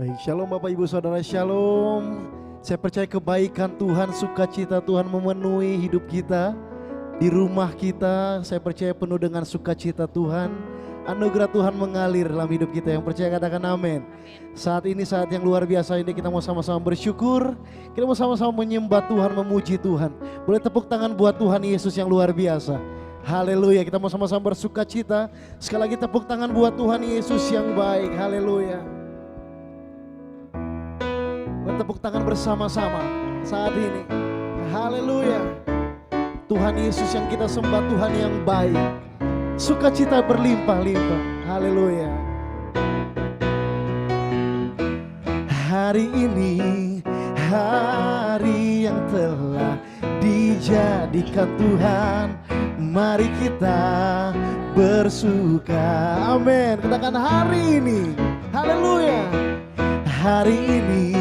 Baik, shalom Bapak Ibu Saudara, shalom. Saya percaya kebaikan Tuhan, sukacita Tuhan memenuhi hidup kita. Di rumah kita, saya percaya penuh dengan sukacita Tuhan. Anugerah Tuhan mengalir dalam hidup kita. Yang percaya katakan amin. Saat ini saat yang luar biasa ini kita mau sama-sama bersyukur. Kita mau sama-sama menyembah Tuhan, memuji Tuhan. Boleh tepuk tangan buat Tuhan Yesus yang luar biasa. Haleluya, kita mau sama-sama bersukacita. Sekali lagi tepuk tangan buat Tuhan Yesus yang baik. Haleluya. Bertepuk tangan bersama-sama saat ini. Haleluya. Tuhan Yesus yang kita sembah, Tuhan yang baik. Sukacita berlimpah-limpah. Haleluya. Hari ini hari yang telah dijadikan Tuhan. Mari kita bersuka. Amin. Katakan hari ini. Haleluya. Hari ini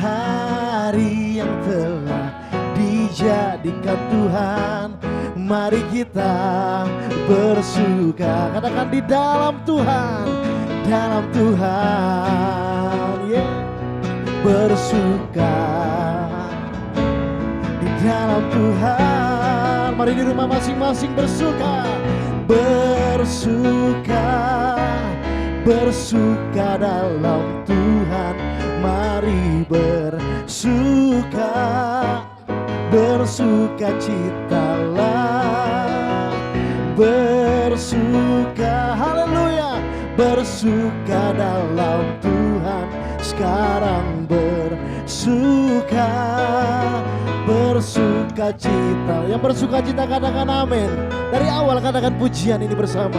hari yang telah dijadikan Tuhan. Mari kita bersuka. Katakan di dalam Tuhan. Dalam Tuhan, yeah. Bersuka di dalam Tuhan. Mari di rumah masing-masing bersuka. Bersuka, bersuka dalam Tuhan. Mari bersuka, bersuka citalah. Bersuka, haleluya. Bersuka dalam Tuhan. Sekarang bersuka, bersuka cita. Yang bersuka cita katakan amin. Dari awal katakan pujian ini bersama.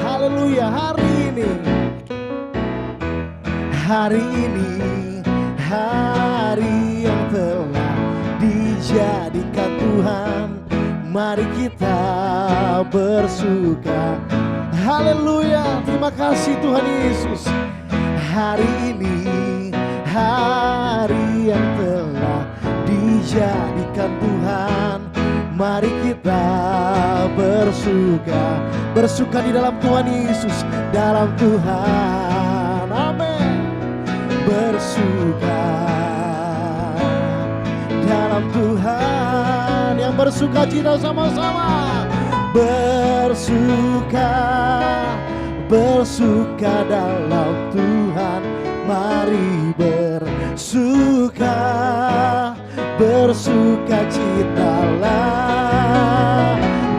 Haleluya. Hari ini, hari ini hari yang telah dijadikan Tuhan. Mari kita bersuka. Haleluya. Terima kasih Tuhan Yesus. Hari ini hari yang telah dijadikan Tuhan. Mari kita bersuka. Bersuka di dalam Tuhan Yesus. Dalam Tuhan. Amin. Bersuka dalam Tuhan. Yang bersuka cita sama-sama. Bersuka, bersuka dalam Tuhan. Mari bersuka, bersuka citalah.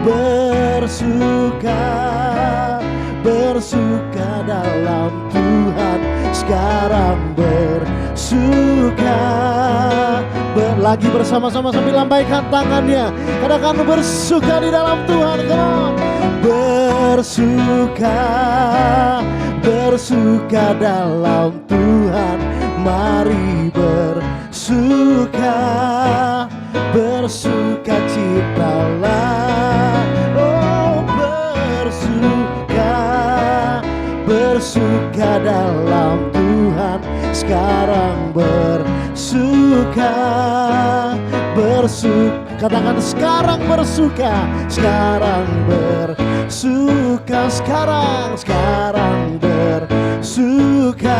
Bersuka, bersuka dalam Tuhan. Sekarang bersuka. Lagi bersama-sama sambil lambaikan tangannya. Katakan bersuka di dalam Tuhan. Come on. Bersuka, bersuka dalam Tuhan. Mari bersuka, bersuka citalah. Oh bersuka, bersuka dalam Tuhan. Sekarang bersuka, bersuka. Katakan sekarang bersuka. Sekarang bersuka. Sekarang bersuka.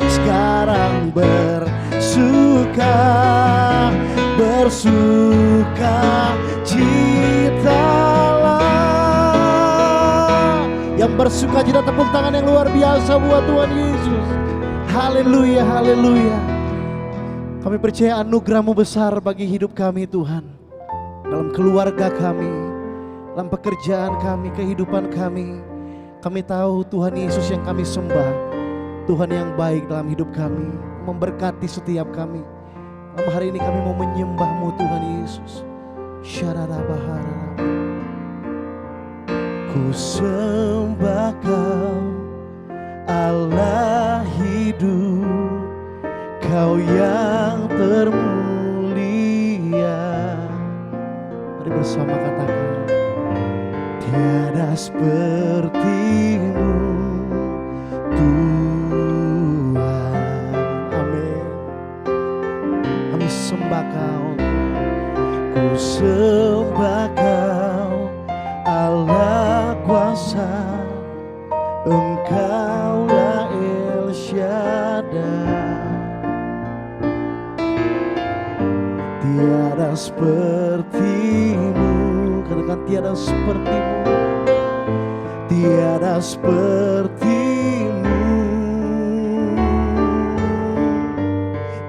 Sekarang bersuka. Bersuka citalah. Yang bersuka cita tepuk tangan yang luar biasa buat Tuhan Yesus. Haleluya, haleluya. Kami percaya anugerah-Mu besar bagi hidup kami Tuhan. Dalam keluarga kami, dalam pekerjaan kami, kehidupan kami. Kami tahu Tuhan Yesus yang kami sembah, Tuhan yang baik dalam hidup kami, memberkati setiap kami. Dalam hari ini kami mau menyembah-Mu Tuhan Yesus. Syarabahara. Ku sembah Kau, Allah hidup, Kau yang termulia. Mari bersama katakan. Tiada seperti-Mu Tuhan. Amin. Kami sembah Kau. Ku sembah Kau, Allah kuasa. Engkaulah El Shaddai. sepertimu. Katakan tiada sepertimu. Tiada sepertimu.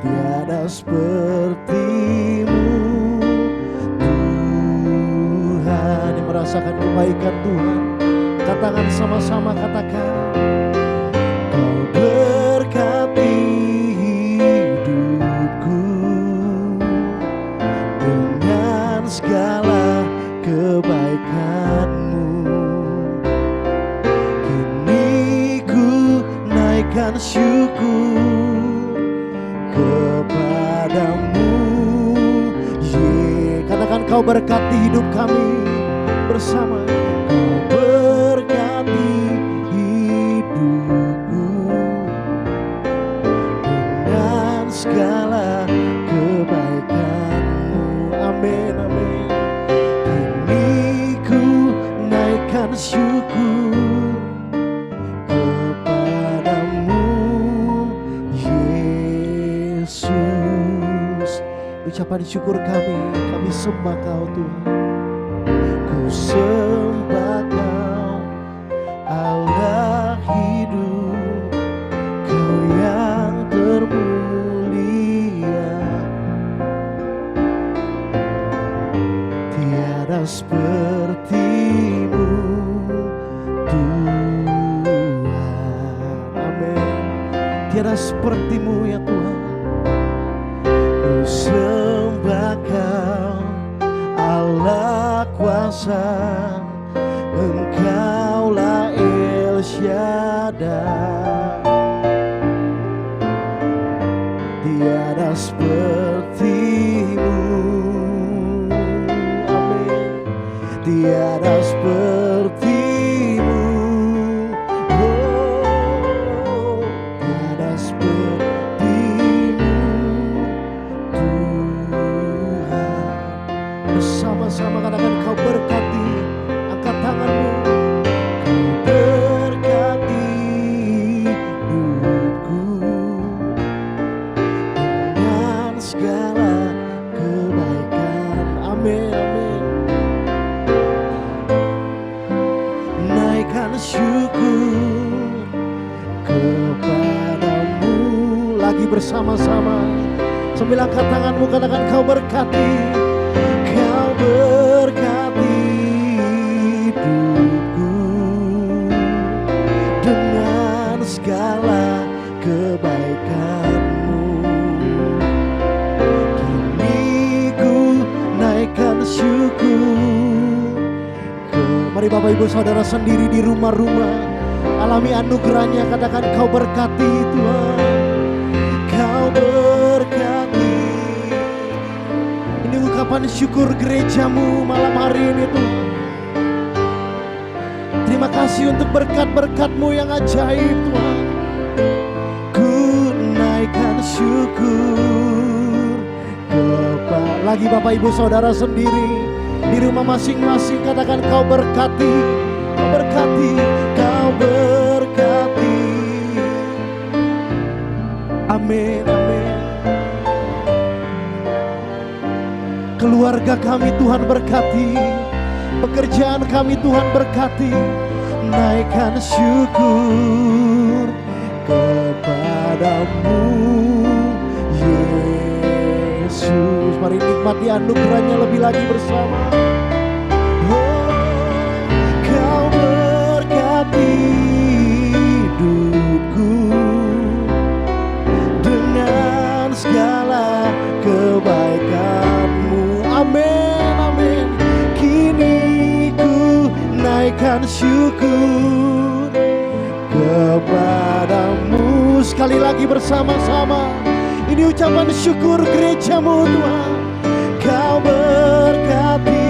Tiada sepertimu Tuhan. Yang merasakan kebaikan Tuhan, katakan sama-sama, katakan. Kau berkati hidupku dengan segala kebaikan-Mu. Kini ku naikkan syukur kepadamu. Katakan kau berkati hidup kami bersama. Kau berkati hidupku dengan segala kebaikan-Mu. Amin, amin. Kini ku naikkan syukur kepadamu, Yesus. Ucapan syukur kami sembah Kau Tuhan. Ku sembah Kau, Allah hidup, Kau yang termulia. Tiada sepertimu Tuhan. Amin. Tiada sepertimu ya Tuhan. Ku sembah Kau, Allah kuasa, Engkaulah El Shaddai. Tiada sepertimu. Amin. Tiada sepertimu. Oh, tiada sepertimu Tuhan. Bersama-sama katakan kau berkati. Angkat tanganmu. Kau berkati hidupku dengan segala kebaikan. Amin, amin. Naikkan syukur kepadamu. Lagi bersama-sama sambil angkat tanganmu, katakan kau berkati. Kau berkati hidupku dengan segala kebaikan-Mu. Kini ku naikkan syukur. Mari Bapak Ibu Saudara sendiri di rumah-rumah alami anugerahnya, katakan kau berkati Tuhan. Kau berkati. Ini ungkapan syukur gerejamu malam hari ini Tuhan. Terima kasih untuk berkat-berkat-Mu yang ajaib Tuhan. Ku naikkan syukur lagi Bapak Ibu Saudara sendiri di rumah masing-masing, katakan kau berkati. Kau berkati. Kau berkati. Amin, amin. Keluarga kami Tuhan berkati. Pekerjaan kami Tuhan berkati. Naikkan syukur kepadamu, Yesus. Mari nikmati anugerahnya lebih lagi bersama. Oh, kau berkati hidupku dengan segala kebaikan-Mu. Amin, amin. Kini ku naikkan syukur kepadamu. Sekali lagi bersama-sama, ini ucapan syukur gerejamu Tuhan. Kau berkati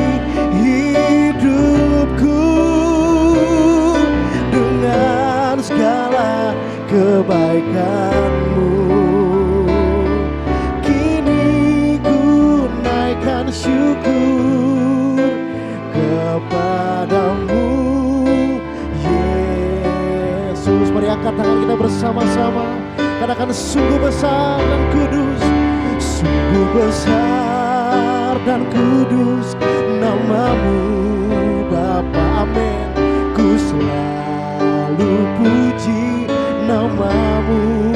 hidupku dengan segala kebaikan-Mu. Kini ku naikkan syukur kepadamu, Yesus. Mari angkat tangan kita bersama-sama, katakan sungguh besar dan kudus, sungguh besar dan kudus namamu Bapa, amin. Ku selalu puji namamu.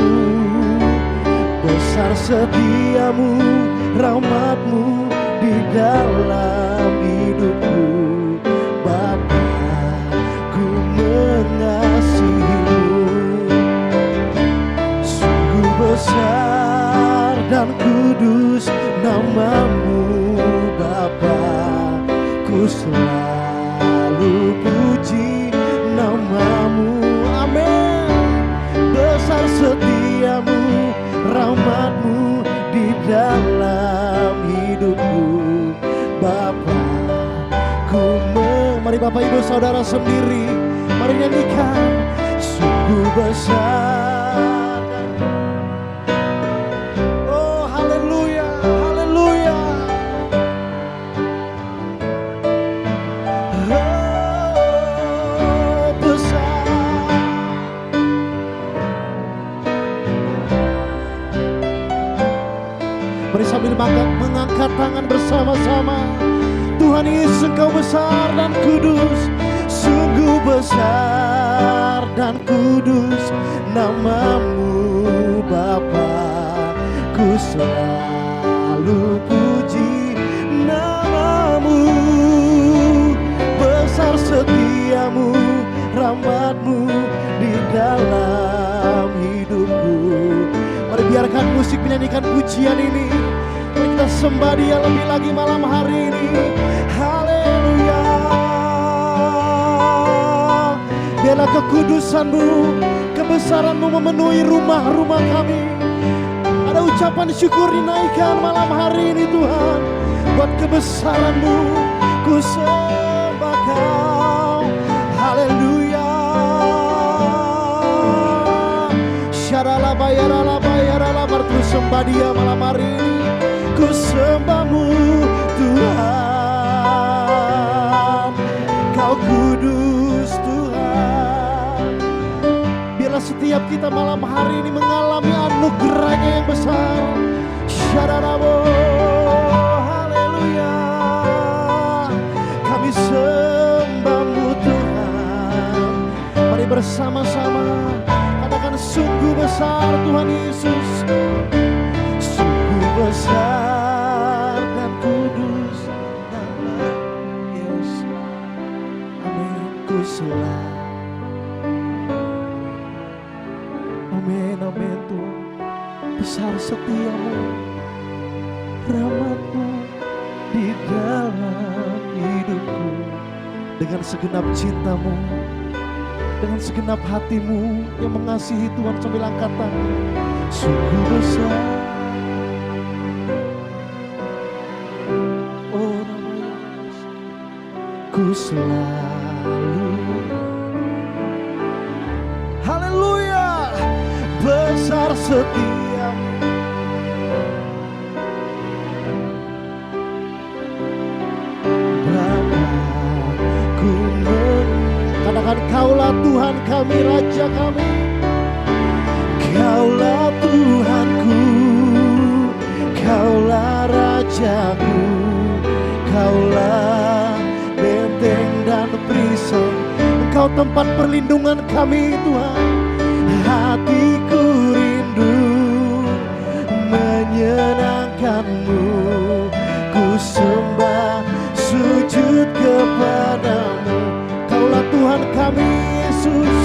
Besar setiamu, rahmatmu di dalam hidupku Bapa, ku mengasihimu. Sungguh besar dan kudus namamu Bapa, ku selalu puji namamu, amin. Besar setiamu, rahmatmu di dalam hidupku Bapa, mari Bapak Ibu Saudara sendiri, mari nyanyikan. Sungguh besar, oh haleluya, haleluya. Oh besar. Mari sambil mengangkat tangan bersama-sama. Tuhan Yesus, Engkau besar dan kudus, sungguh besar dan kudus namamu Bapa, ku selalu puji namamu. Besar setiamu, rahmatmu di dalam hidupku. Mari biarkan musik menyanyikan pujian ini. Mari kita sembah Dia lebih lagi malam hari ini. Haleluya. Biarlah kekudusan-Mu, kebesaran-Mu memenuhi rumah-rumah kami. Ada ucapan syukur dinaikkan malam hari ini Tuhan. Buat kebesaran-Mu ku sembah Kau. Haleluya. Syarala bayarala bayarala, berterus sembah Dia malam hari ini. Ku sembah-Mu Tuhan, Kau kudus Tuhan. Biarlah setiap kita malam hari ini mengalami anugerah-Nya yang besar. Syararabo, haleluya. Kami sembah-Mu Tuhan. Mari bersama-sama katakan, sungguh besar Tuhan Yesus, sungguh besar dan kudus nama Yesus, amin. Ku selalu, amin, amin Tuhan. Besar setiamu, rahmat-Mu di dalam hidupku. Dengan segenap cinta-Mu, dengan segenap hatimu yang mengasihi Tuhan, sambil angkat tangan. Sungguh besar, oh nama Yesus, ku selalu, haleluya. Besar setiamu, Bapa, ku katakan, Kaulah Tuhan kami, Raja kami. Kaulah Tuhanku, Kaulah Rajaku, Kaulah benteng dan perisai. Engkau tempat perlindungan kami Tuhan. Hatiku rindu menyenangkan-Mu. Ku sembah sujud kepadamu. Kaulah Tuhan kami Yesus,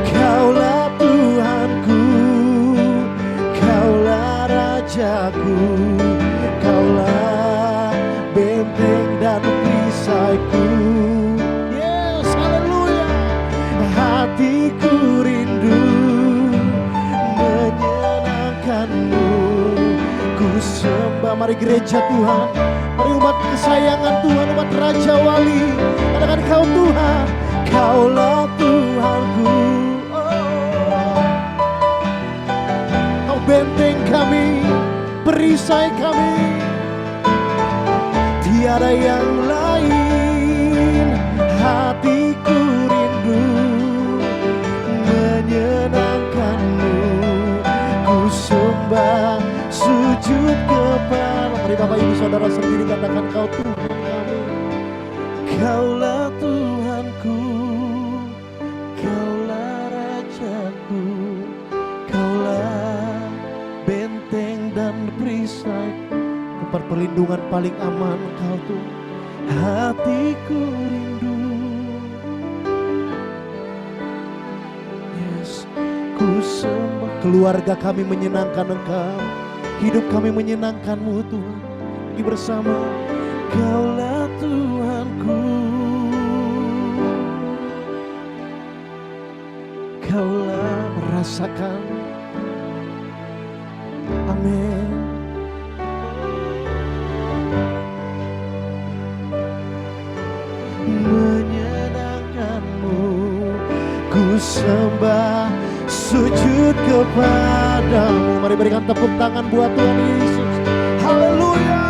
Kaulah Tuhanku, Kaulah Rajaku, Kaulah benteng dan perisaiku. Yes, haleluya. Hatiku rindu menyenangkan-Mu. Ku sembah, mari gereja Tuhan, mari umat kesayangan Tuhan, umat Raja Wali. Katakan, Kau Tuhan, Kaulah Tuhanku, oh. Kau benteng kami, perisai kami. Tiada yang lain. Hatiku rindu menyenangkan-Mu. Ku sembah sujud kepadamu. Mari Mari Bapak Ibu Saudara sendiri katakan, Kau Tuhan kami. Kaulah Tuhanku, Kaulah Rajaku, Kaulah benteng dan perisaiku, tempat perlindungan paling aman Kau Tuhan. Hatiku rindu, yes, ku sembah. Keluarga kami menyenangkan Engkau, hidup kami menyenangkan-Mu Tuhan. Lagi bersama, Kaulah Tuhanku, Kaulah merasakan. Amin. Menyenangkan-Mu ku sembah, sujud kepadamu. Mari berikan tepuk tangan buat Tuhan Yesus. Haleluya.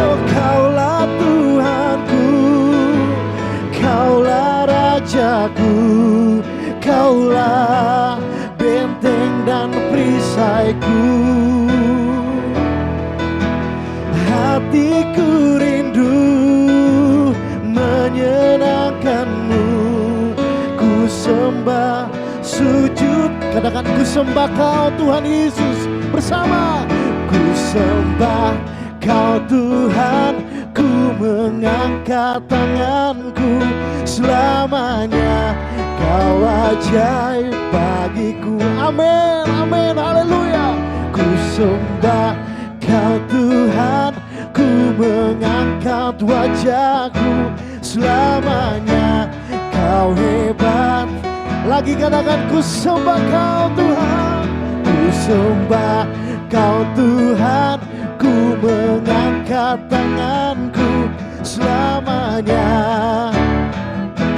Oh, Kaulah Tuhanku, Kaulah Rajaku, Kaulah benteng dan perisaiku. Hatiku rindu menyenangkan-Mu, ku sembah, sujud. Katakan, ku sembah Kau Tuhan Yesus. Bersama, ku sembah Kau Tuhan, ku mengangkat tanganku. Selamanya Kau ajaib bagiku. Amin, amin, haleluya. Ku sembah Kau Tuhan, ku mengangkat wajahku. Selamanya Kau hebat. Lagi katakan, ku sembah Kau Tuhan, ku sembah Kau Tuhan, ku mengangkat tanganku. Selamanya,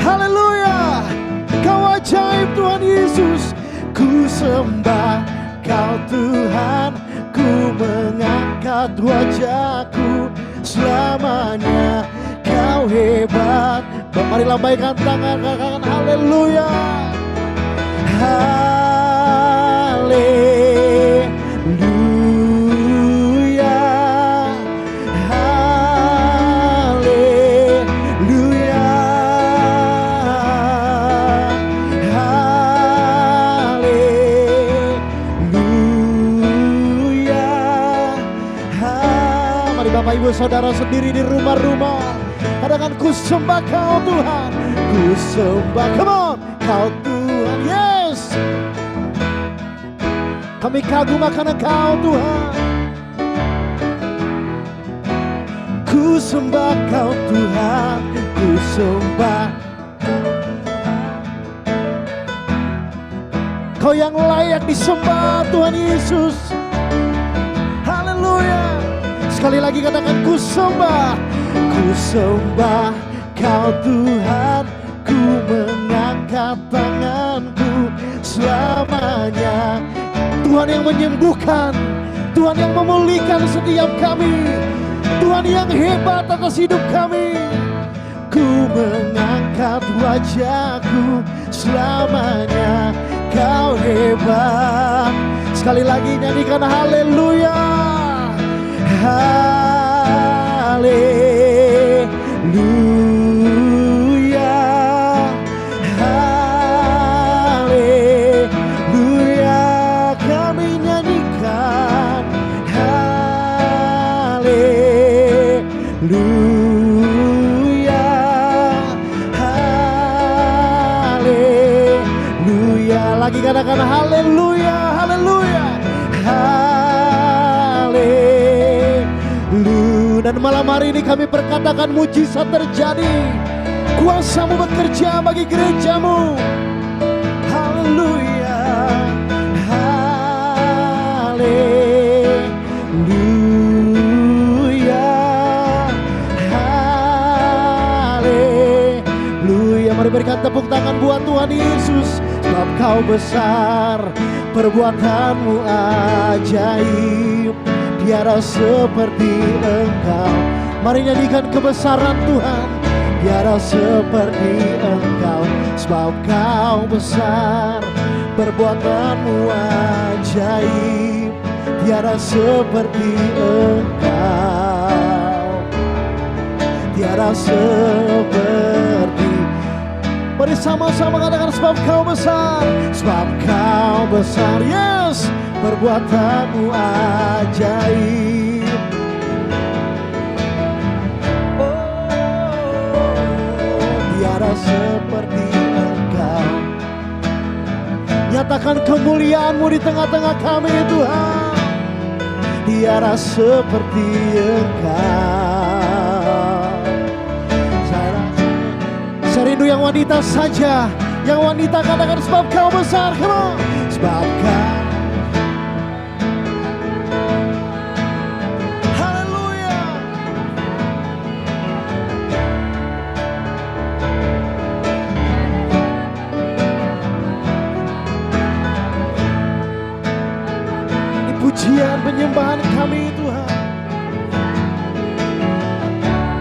haleluya. Kau ajaib Tuhan Yesus. Ku sembah Kau Tuhan, ku mengangkat wajahku. Selamanya Kau hebat. Mari lambaikan tangan, katakan haleluya. Haleluya, haleluya, haleluya. Mari Bapak Ibu Saudara sendiri di rumah-rumah, katakan, ku sembah Kau Tuhan, ku sembah. Come on, Kau Tuhan, yes. Kami kagum akan Engkau Tuhan. Ku sembah Kau Tuhan, ku sembah. Kau yang layak disembah Tuhan Yesus. Haleluya. Sekali lagi katakan, ku sembah. Ku sembah Kau Tuhan, ku mengangkat tanganku. Selamanya Tuhan yang menyembuhkan, Tuhan yang memulihkan setiap kami, Tuhan yang hebat atas hidup kami. Ku mengangkat wajahku, selamanya Kau hebat. Sekali lagi nyanyikan haleluya, haleluya, haleluya. Kami nyanyikan haleluya, haleluya. Lagi katakan haleluya, haleluya, haleluya. Dan malam hari ini kami perkatakan mujizat terjadi, kuasa-Mu bekerja bagi gereja-Mu. Haleluya, haleluya, haleluya. Mari berikan tepuk tangan buat Tuhan Yesus. Sebab Kau besar, perbuatan-Mu ajaib, tiada seperti Engkau. Mari nyanyikan kebesaran Tuhan. Tiada seperti Engkau. Sebab Kau besar, perbuatan-Mu ajaib, tiada seperti Engkau, tiada seperti. Mari sama-sama katakan sebab Kau besar, sebab Kau besar, yes, perbuatanmu ajaib. Tiada seperti Engkau. Nyatakan kemuliaan-Mu di tengah-tengah kami Tuhan. Tiada seperti Engkau. Saya rindu yang wanita saja. Yang wanita katakan sebab Kau besar. Come on. Sebab Kau. Pujian penyembahan kami Tuhan.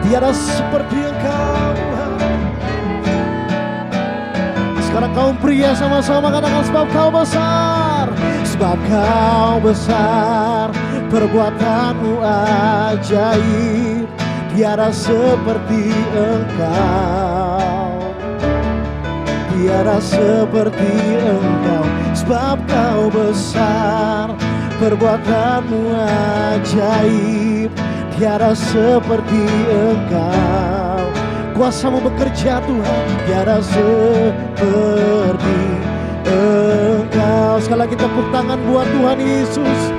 Tiada seperti Engkau Tuhan. Sekarang kaum pria sama-sama katakan sebab Kau besar, sebab Kau besar, perbuatanmu ajaib. Tiada seperti Engkau, tiada seperti Engkau. Sebab Kau besar, perbuatanmu ajaib. Tiada seperti Engkau. Kuasa-Mu bekerja Tuhan. Tiada seperti Engkau. Sekali lagi tepuk tangan buat Tuhan Yesus.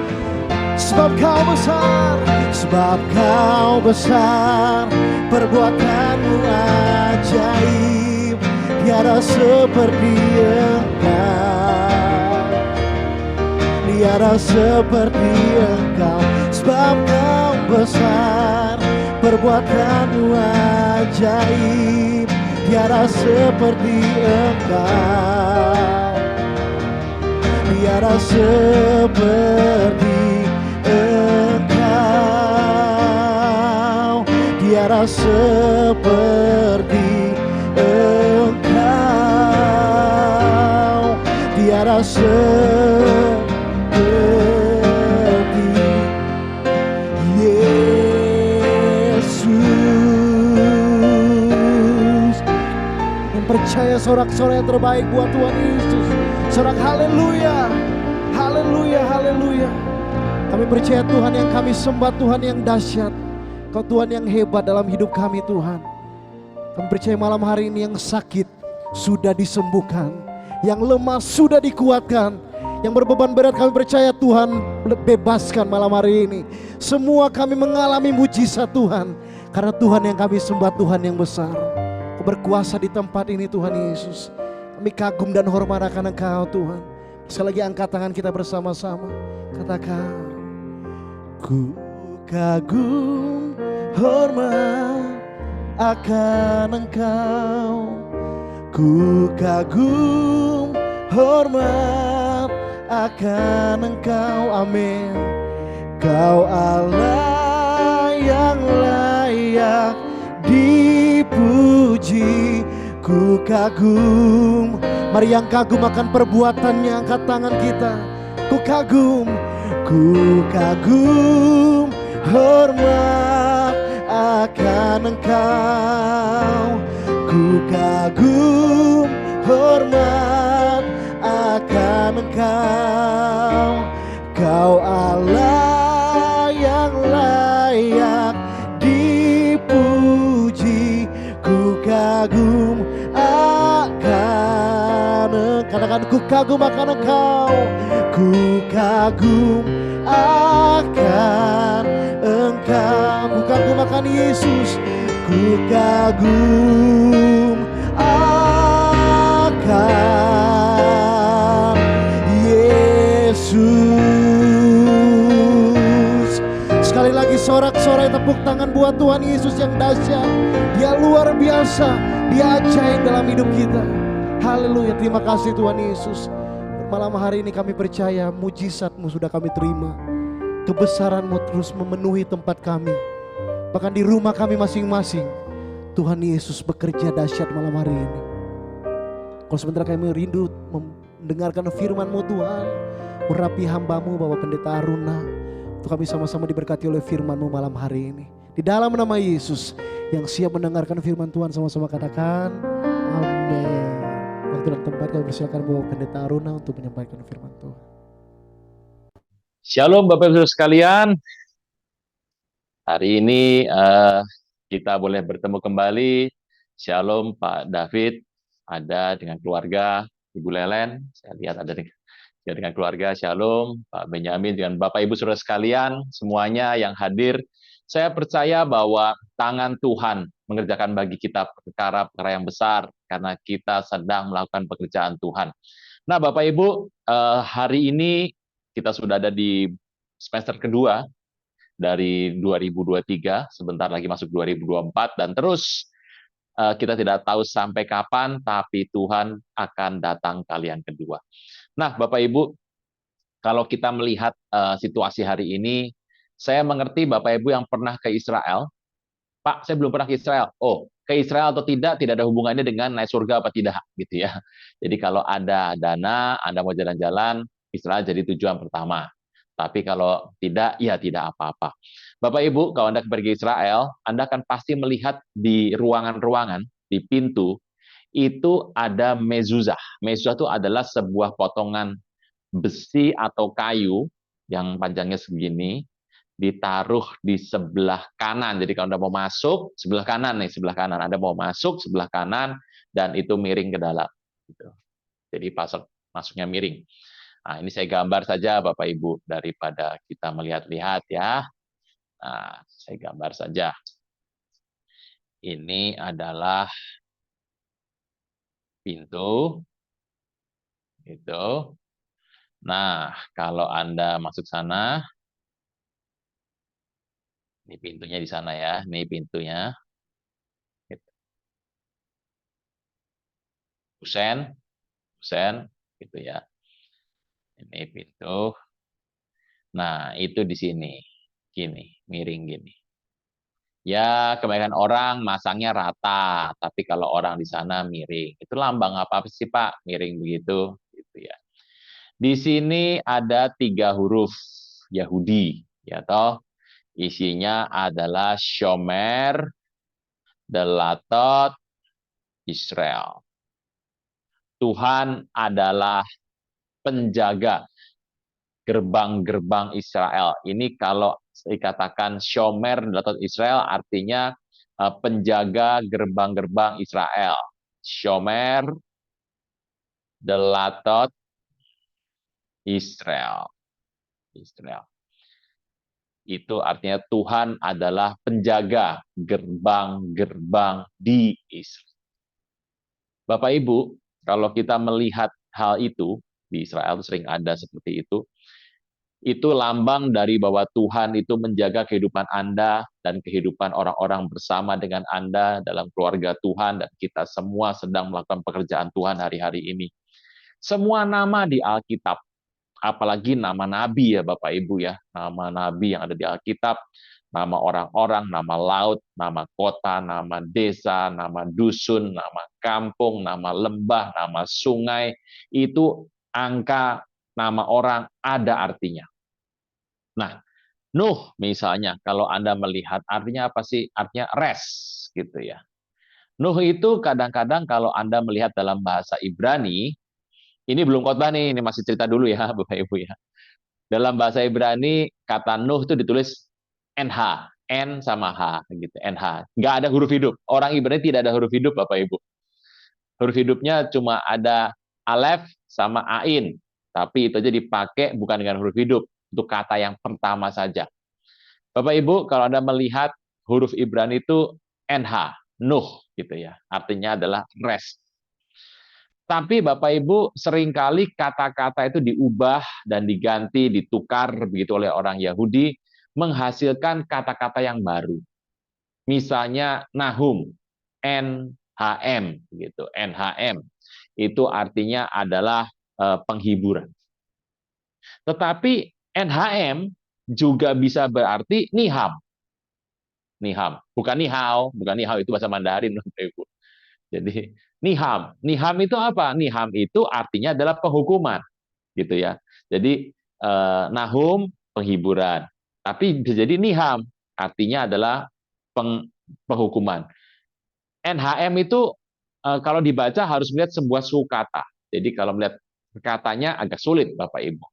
Sebab Kau besar, sebab Kau besar, perbuatanmu ajaib. Tiada seperti Engkau, tiada seperti Engkau. Sebab Kau besar, perbuatanmu ajaib. Tiada seperti Engkau, tiada seperti Engkau, tiada seperti Engkau, tiada seperti percaya sorak-sorai yang terbaik buat Tuhan Yesus. Sorak haleluya, haleluya, haleluya. Kami percaya Tuhan yang kami sembah, Tuhan yang dahsyat. Kau Tuhan yang hebat dalam hidup kami Tuhan. Kami percaya malam hari ini yang sakit sudah disembuhkan, yang lemah sudah dikuatkan, yang berbeban berat kami percaya Tuhan bebaskan malam hari ini. Semua kami mengalami mujizat Tuhan, karena Tuhan yang kami sembah Tuhan yang besar. Kau berkuasa di tempat ini Tuhan Yesus. Kami kagum dan hormat akan Engkau Tuhan. Sekali lagi angkat tangan kita bersama-sama. Katakan, ku kagum hormat akan Engkau. Ku kagum hormat akan Engkau. Amin. Kau Allah yang layak dipuji. Ku kagum. Mari yang kagum akan perbuatannya, angkat tangan kita. Ku kagum, ku kagum hormat akan Engkau. Ku kagum hormat akan Engkau. Kau Allah yang layak dipuji. Ku kagum akan, katakan ku kagum akan Engkau. Ku kagum akan Engkau. Ku kagum akan Yesus. Ku kagum akan Yesus. Sekali lagi sorak-sorai tepuk tangan buat Tuhan Yesus yang dahsyat. Dia luar biasa, Dia ajaib dalam hidup kita. Haleluya, terima kasih Tuhan Yesus. Malam hari ini kami percaya mujizat-Mu sudah kami terima. Kebesaran-Mu terus memenuhi tempat kami. Bahkan di rumah kami masing-masing. Tuhan Yesus bekerja dahsyat malam hari ini. Kalau sebentar kami rindu mendengarkan firman-Mu Tuhan. Urapi hamba-Mu Bapak Pendeta Aruna. Untuk kami sama-sama diberkati oleh firman-Mu malam hari ini. Di dalam nama Yesus, yang siap mendengarkan firman Tuhan sama-sama katakan, amin. Waktu dan tempat kami persilakan Bapak Pendeta Aruna untuk menyampaikan firman Tuhan. Shalom Bapak Ibu sekalian. Hari ini kita boleh bertemu kembali. Shalom Pak David, ada dengan keluarga, Ibu Lelen, saya lihat ada dengan keluarga. Shalom Pak Benyamin dengan Bapak Ibu Saudara sekalian, semuanya yang hadir. Saya percaya bahwa tangan Tuhan mengerjakan bagi kita perkara-perkara yang besar karena kita sedang melakukan pekerjaan Tuhan. Nah, Bapak Ibu, hari ini kita sudah ada di semester kedua dari 2023, sebentar lagi masuk 2024, dan terus kita tidak tahu sampai kapan, tapi Tuhan akan datang kali yang kedua. Nah, Bapak Ibu, kalau kita melihat situasi hari ini, saya mengerti Bapak Ibu yang pernah ke Israel. Pak, saya belum pernah ke Israel. Oh, ke Israel atau tidak ada hubungannya dengan naik surga apa tidak, gitu ya. Jadi kalau ada dana, Anda mau jalan-jalan, Israel jadi tujuan pertama. Tapi kalau tidak, ya tidak apa-apa. Bapak Ibu, kalau Anda pergi ke Israel, Anda akan pasti melihat di ruangan-ruangan, di pintu, itu ada mezuzah. Mezuzah itu adalah sebuah potongan besi atau kayu yang panjangnya segini, ditaruh di sebelah kanan. Jadi kalau Anda mau masuk, sebelah kanan nih, sebelah kanan. Anda mau masuk sebelah kanan dan itu miring ke dalam. Gitu. Jadi masuknya miring. Nah, ini saya gambar saja Bapak Ibu daripada kita melihat-lihat ya. Nah, saya gambar saja. Ini adalah pintu. Itu. Nah, kalau Anda masuk sana, ini pintunya di sana ya. Ini pintunya. Kusen, gitu ya. Ini pintu. Nah, itu di sini. Gini, miring gini. Ya, kebanyakan orang masangnya rata, tapi kalau orang di sana miring. Itu lambang apa sih, Pak? Miring begitu, gitu ya. Di sini ada 3 huruf Yahudi, ya toh. Isinya adalah Shomer, Delatot, Israel. Tuhan adalah penjaga gerbang-gerbang Israel. Ini kalau dikatakan Shomer Delatot Israel artinya penjaga gerbang-gerbang Israel. Shomer Delatot Israel. Israel. Itu artinya Tuhan adalah penjaga gerbang-gerbang di Israel. Bapak Ibu, kalau kita melihat hal itu, di Israel sering ada seperti itu lambang dari bahwa Tuhan itu menjaga kehidupan Anda dan kehidupan orang-orang bersama dengan Anda dalam keluarga Tuhan, dan kita semua sedang melakukan pekerjaan Tuhan hari-hari ini. Semua nama di Alkitab, apalagi nama nabi ya Bapak Ibu ya, nama nabi yang ada di Alkitab, nama orang-orang, nama laut, nama kota, nama desa, nama dusun, nama kampung, nama lembah, nama sungai, itu angka nama orang ada artinya. Nah, Nuh misalnya, kalau Anda melihat artinya apa sih? Artinya rest gitu ya. Nuh itu kadang-kadang kalau Anda melihat dalam bahasa Ibrani, ini belum khotbah nih, ini masih cerita dulu ya Bapak Ibu ya. Dalam bahasa Ibrani kata Nuh itu ditulis NH, N sama H gitu, NH. Nggak ada huruf hidup. Orang Ibrani tidak ada huruf hidup Bapak Ibu. Huruf hidupnya cuma ada alef sama ain. Tapi itu aja dipakai bukan dengan huruf hidup, untuk kata yang pertama saja. Bapak Ibu, kalau Anda melihat huruf Ibrani itu NH, Nuh gitu ya. Artinya adalah rest. Tapi Bapak Ibu, seringkali kata-kata itu diubah dan diganti, ditukar begitu oleh orang Yahudi, menghasilkan kata-kata yang baru. Misalnya Nahum, NHM gitu, NHM. Itu artinya adalah penghiburan. Tetapi NHM juga bisa berarti niham. Niham, bukan nihau, bukan nihau itu bahasa Mandarin, Ibu. Jadi niham, niham itu apa? Niham itu artinya adalah penghukuman, gitu ya. Jadi Nahum penghiburan, Tapi bisa jadi niham, artinya adalah penghukuman. NHM itu kalau dibaca harus melihat sebuah sukata. Jadi kalau melihat katanya agak sulit, Bapak Ibu.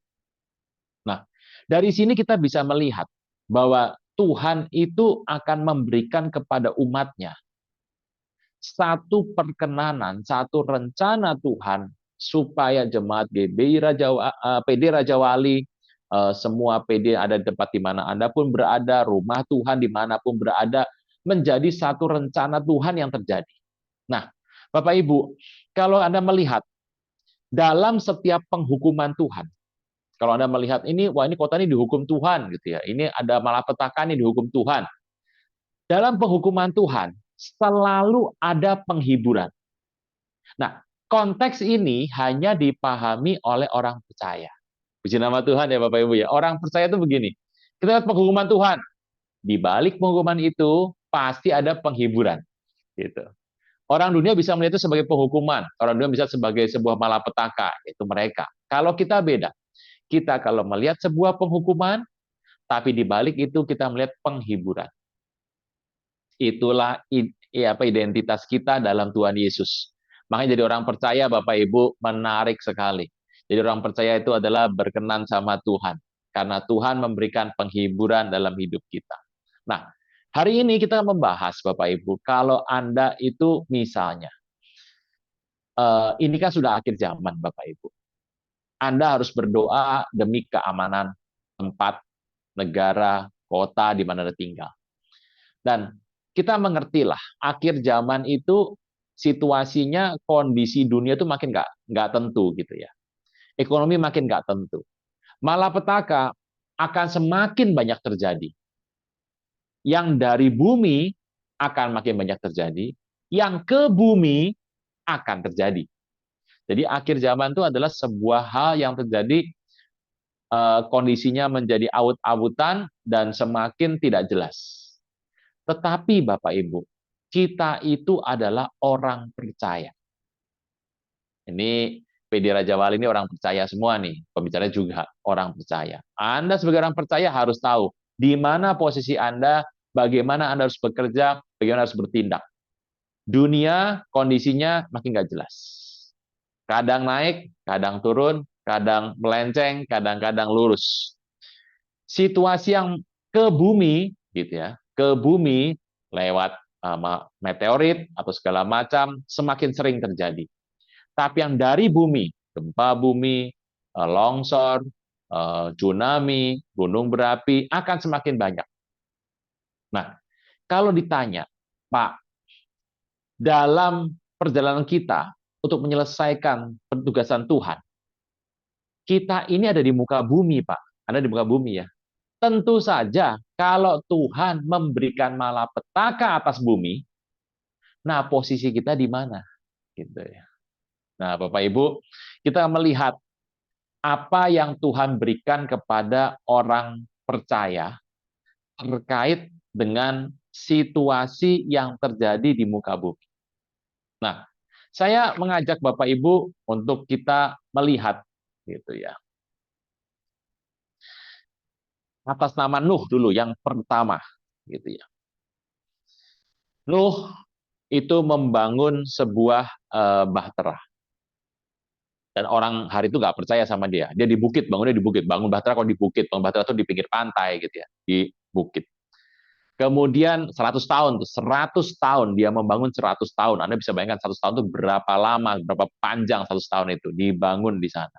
Nah, dari sini kita bisa melihat bahwa Tuhan itu akan memberikan kepada umatnya satu perkenanan, satu rencana Tuhan supaya jemaat GBI PD Raja Wali, semua PD ada di tempat di mana Anda pun berada, rumah Tuhan dimanapun berada, menjadi satu rencana Tuhan yang terjadi. Nah, Bapak Ibu, kalau Anda melihat dalam setiap penghukuman Tuhan, kalau Anda melihat ini, wah ini kota ini dihukum Tuhan, gitu ya. Ini ada malapetaka ini dihukum Tuhan. Dalam penghukuman Tuhan selalu ada penghiburan. Nah, konteks ini hanya dipahami oleh orang percaya. Puji nama Tuhan ya Bapak Ibu ya. Orang percaya itu begini. Kita lihat penghukuman Tuhan. Di balik penghukuman itu pasti ada penghiburan. Gitu. Orang dunia bisa melihat itu sebagai penghukuman. Orang dunia bisa sebagai sebuah malapetaka. Itu mereka. Kalau kita beda. Kita kalau melihat sebuah penghukuman, tapi di balik itu kita melihat penghiburan. Itulah identitas kita dalam Tuhan Yesus. Makanya jadi orang percaya, Bapak Ibu, menarik sekali. Jadi orang percaya itu adalah berkenan sama Tuhan. Karena Tuhan memberikan penghiburan dalam hidup kita. Nah, hari ini kita membahas, Bapak Ibu, kalau Anda itu misalnya, ini kan sudah akhir zaman, Bapak Ibu. Anda harus berdoa demi keamanan tempat, negara, kota di mana Anda tinggal. Dan kita mengertilah, akhir zaman itu situasinya, kondisi dunia itu makin nggak tentu gitu ya. Ekonomi makin nggak tentu. Malapetaka akan semakin banyak terjadi. Yang dari bumi akan makin banyak terjadi, yang ke bumi akan terjadi. Jadi akhir zaman itu adalah sebuah hal yang terjadi, kondisinya menjadi awut-awutan dan semakin tidak jelas. Tetapi Bapak Ibu, kita itu adalah orang percaya. Ini PD Raja Wali ini orang percaya semua nih, pembicaranya juga orang percaya. Anda sebagai orang percaya harus tahu di mana posisi Anda, bagaimana Anda harus bekerja, bagaimana harus bertindak. Dunia kondisinya makin nggak jelas. Kadang naik, kadang turun, kadang melenceng, kadang-kadang lurus. Situasi yang ke bumi, gitu ya, ke bumi lewat meteorit atau segala macam semakin sering terjadi. Tapi yang dari bumi, gempa bumi, longsor, tsunami, gunung berapi akan semakin banyak. Nah, kalau ditanya, Pak, dalam perjalanan kita untuk menyelesaikan petugasan Tuhan, kita ini ada di muka bumi, Pak. Ada di muka bumi ya. Tentu saja kalau Tuhan memberikan malapetaka atas bumi, nah posisi kita di mana? Gitu ya. Nah, Bapak Ibu, kita melihat apa yang Tuhan berikan kepada orang percaya terkait dengan situasi yang terjadi di muka bumi. Nah, saya mengajak Bapak Ibu untuk kita melihat gitu ya. Atas nama Nuh dulu yang pertama gitu ya. Nuh itu membangun sebuah bahtera. Dan orang hari itu nggak percaya sama dia. Dia di bukit, bangunnya di bukit. Bangun bahtera kalau di bukit. Bangun bahtera itu di pinggir pantai gitu ya, di bukit. Kemudian 100 tahun, 100 tahun dia membangun 100 tahun. Anda bisa bayangkan 100 tahun itu berapa lama, berapa panjang 100 tahun itu dibangun di sana.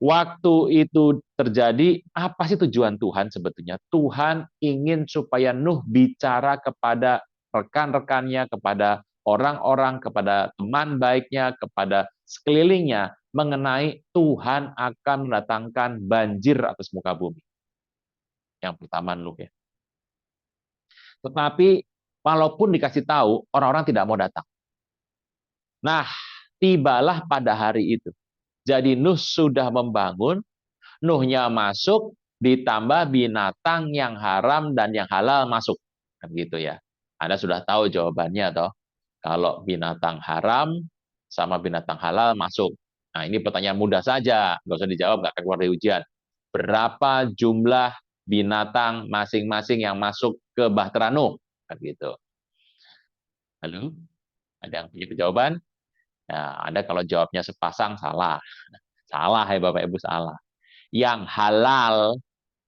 Waktu itu terjadi, apa sih tujuan Tuhan sebetulnya? Tuhan ingin supaya Nuh bicara kepada rekan-rekannya, kepada orang-orang, kepada teman baiknya, kepada sekelilingnya, mengenai Tuhan akan mendatangkan banjir atas muka bumi. Yang pertama Nuh ya. Tetapi walaupun dikasih tahu, orang-orang tidak mau datang. Nah, tibalah pada hari itu. Jadi Nuh sudah membangun, Nuhnya masuk, ditambah binatang yang haram dan yang halal masuk. Kan gitu ya. Anda sudah tahu jawabannya toh. Kalau binatang haram sama binatang halal masuk. Nah, ini pertanyaan mudah saja, nggak usah dijawab, nggak akan keluar dari ujian. Berapa jumlah binatang masing-masing yang masuk ke Bahtera Nuh. Kan gitu. Halo? Ada yang punya jawaban? Nah, Anda kalau jawabnya sepasang salah. Salah ya Bapak Ibu, salah. Yang halal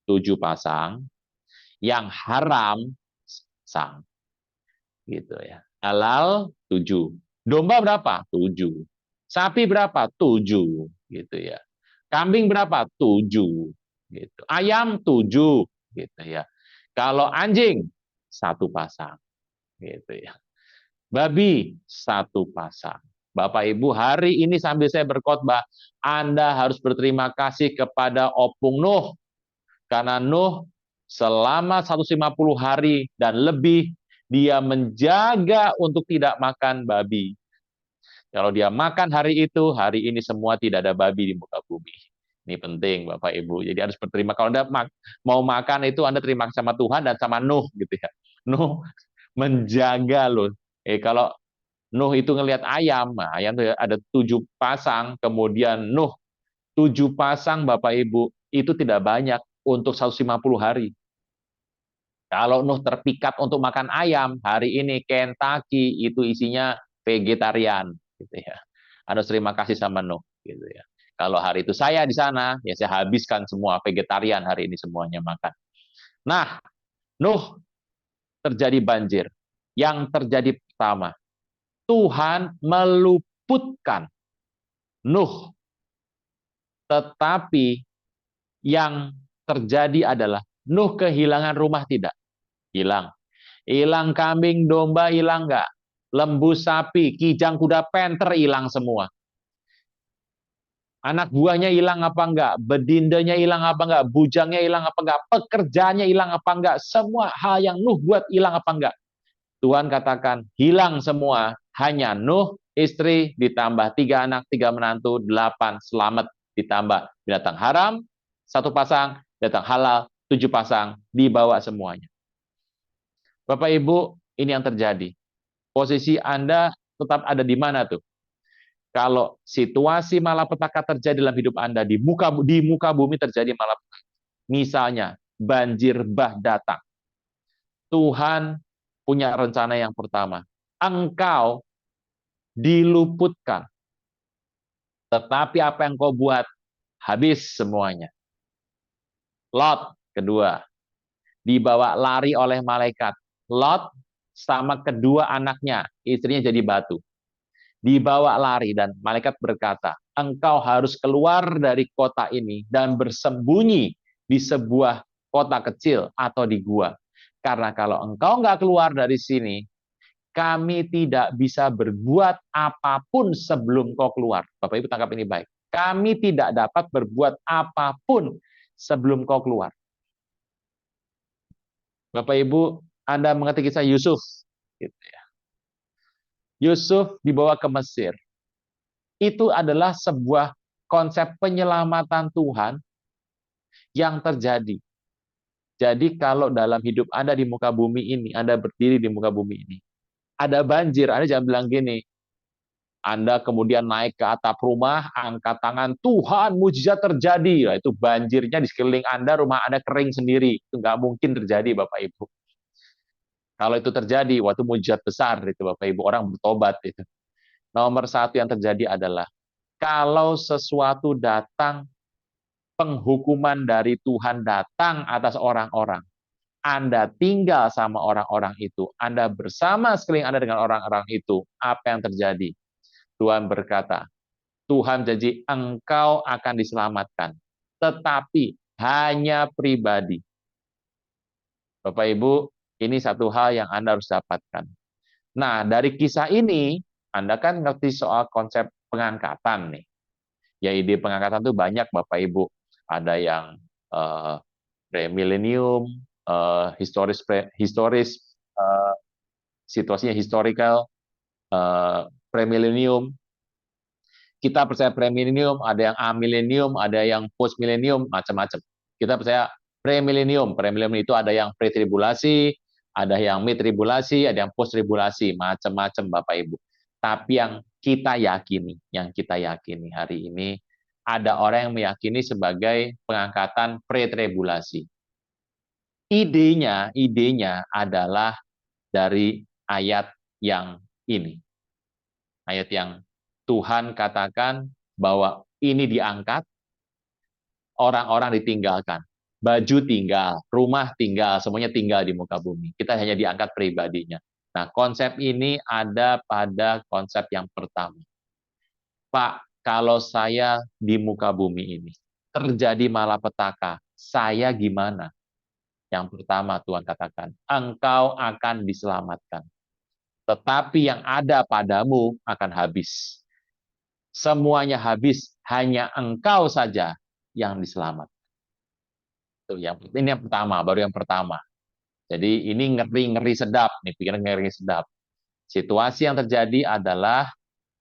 7 pasang, yang haram sang. Gitu ya. Halal 7. Domba berapa? 7. Sapi berapa? 7. Gitu ya. Kambing berapa? 7. Gitu. Ayam 7. Gitu ya. Kalau anjing 1 pasang. Gitu ya. Babi 1 pasang. Bapak Ibu, hari ini sambil saya berkhotbah, Anda harus berterima kasih kepada Opung Nuh. Karena Nuh selama 150 hari dan lebih, dia menjaga untuk tidak makan babi. Kalau dia makan hari itu, hari ini semua tidak ada babi di muka bumi. Ini penting Bapak Ibu. Jadi harus berterima. Kalau Anda mau makan itu, Anda terima sama Tuhan dan sama Nuh gitu ya. Nuh menjaga loh. Kalau Nuh itu ngelihat ayam, nah, ayam itu ada 7 pasang, kemudian Nuh 7 pasang Bapak Ibu, itu tidak banyak untuk 150 hari. Kalau Nuh terpikat untuk makan ayam, hari ini Kentucky itu isinya vegetarian, gitu ya. Harus terima kasih sama Nuh, gitu ya. Kalau hari itu saya di sana, ya saya habiskan semua vegetarian hari ini semuanya makan. Nah, Nuh terjadi banjir. Yang terjadi pertama, Tuhan meluputkan Nuh, tetapi yang terjadi adalah Nuh kehilangan rumah tidak? Hilang. Hilang kambing, domba hilang nggak? Lembu, sapi, kijang, kuda, penter hilang semua. Anak buahnya hilang apa enggak? Bedindanya hilang apa enggak? Bujangnya hilang apa enggak? Pekerjaannya hilang apa enggak? Semua hal yang Nuh buat hilang apa enggak? Tuhan katakan, hilang semua. Hanya Nuh, istri, ditambah 3 anak, 3 menantu, 8 selamat. Ditambah binatang haram, 1 pasang, binatang halal, 7 pasang, dibawa semuanya. Bapak Ibu, ini yang terjadi. Posisi Anda tetap ada di mana tuh? Kalau situasi malapetaka terjadi dalam hidup Anda, di muka bumi terjadi malapetaka. Misalnya, banjir bah datang. Tuhan punya rencana yang pertama. Engkau diluputkan. Tetapi apa yang kau buat, habis semuanya. Lot, kedua, dibawa lari oleh malaikat. Lot sama kedua anaknya, istrinya jadi batu. Dibawa lari dan malaikat berkata, engkau harus keluar dari kota ini dan bersembunyi di sebuah kota kecil atau di gua. Karena kalau engkau nggak keluar dari sini, kami tidak bisa berbuat apapun sebelum kau keluar. Bapak Ibu tangkap ini baik. Kami tidak dapat berbuat apapun sebelum kau keluar. Bapak Ibu, Anda mengerti kisah Yusuf. Yusuf dibawa ke Mesir. Itu adalah sebuah konsep penyelamatan Tuhan yang terjadi. Jadi kalau dalam hidup Anda di muka bumi ini, Anda berdiri di muka bumi ini, ada banjir, Anda jangan bilang gini, Anda kemudian naik ke atap rumah, angkat tangan, Tuhan, mujizat terjadi. Nah, itu banjirnya di sekeliling Anda, rumah Anda kering sendiri. Itu nggak mungkin terjadi, Bapak Ibu. Kalau itu terjadi, waktu mujizat besar, itu Bapak Ibu, orang bertobat. Itu. Nomor satu yang terjadi adalah, kalau sesuatu datang, penghukuman dari Tuhan datang atas orang-orang. Anda tinggal sama orang-orang itu. Anda bersama sekeliling Anda dengan orang-orang itu. Apa yang terjadi? Tuhan berkata, Tuhan janji engkau akan diselamatkan. Tetapi hanya pribadi. Bapak Ibu, ini satu hal yang Anda harus dapatkan. Nah, dari kisah ini, Anda kan ngerti soal konsep pengangkatan nih. Ya, ide pengangkatan itu banyak Bapak Ibu. Ada yang premillennium, historis, situasinya historical, premillennium. Kita percaya premillennium, ada yang amillennium, ada yang postmillennium, macam-macam. Kita percaya premillennium. Premillennium itu ada yang pre-tribulasi, ada yang mid-tribulasi, ada yang post-tribulasi, macam-macam Bapak Ibu. Tapi yang kita yakini hari ini, ada orang yang meyakini sebagai pengangkatan pre-tribulasi. idenya adalah dari ayat yang ini. Ayat yang Tuhan katakan bahwa ini diangkat, orang-orang ditinggalkan. Baju tinggal, rumah tinggal, semuanya tinggal di muka bumi. Kita hanya diangkat pribadinya. Nah, konsep ini ada pada konsep yang pertama. Pak, kalau saya di muka bumi ini, terjadi malapetaka, saya gimana? Yang pertama Tuhan katakan, engkau akan diselamatkan. Tetapi yang ada padamu akan habis. Semuanya habis, hanya engkau saja yang diselamatkan. Ini yang pertama, baru yang pertama. Jadi ini ngeri-ngeri sedap, nih pikiran ngeri sedap. Situasi yang terjadi adalah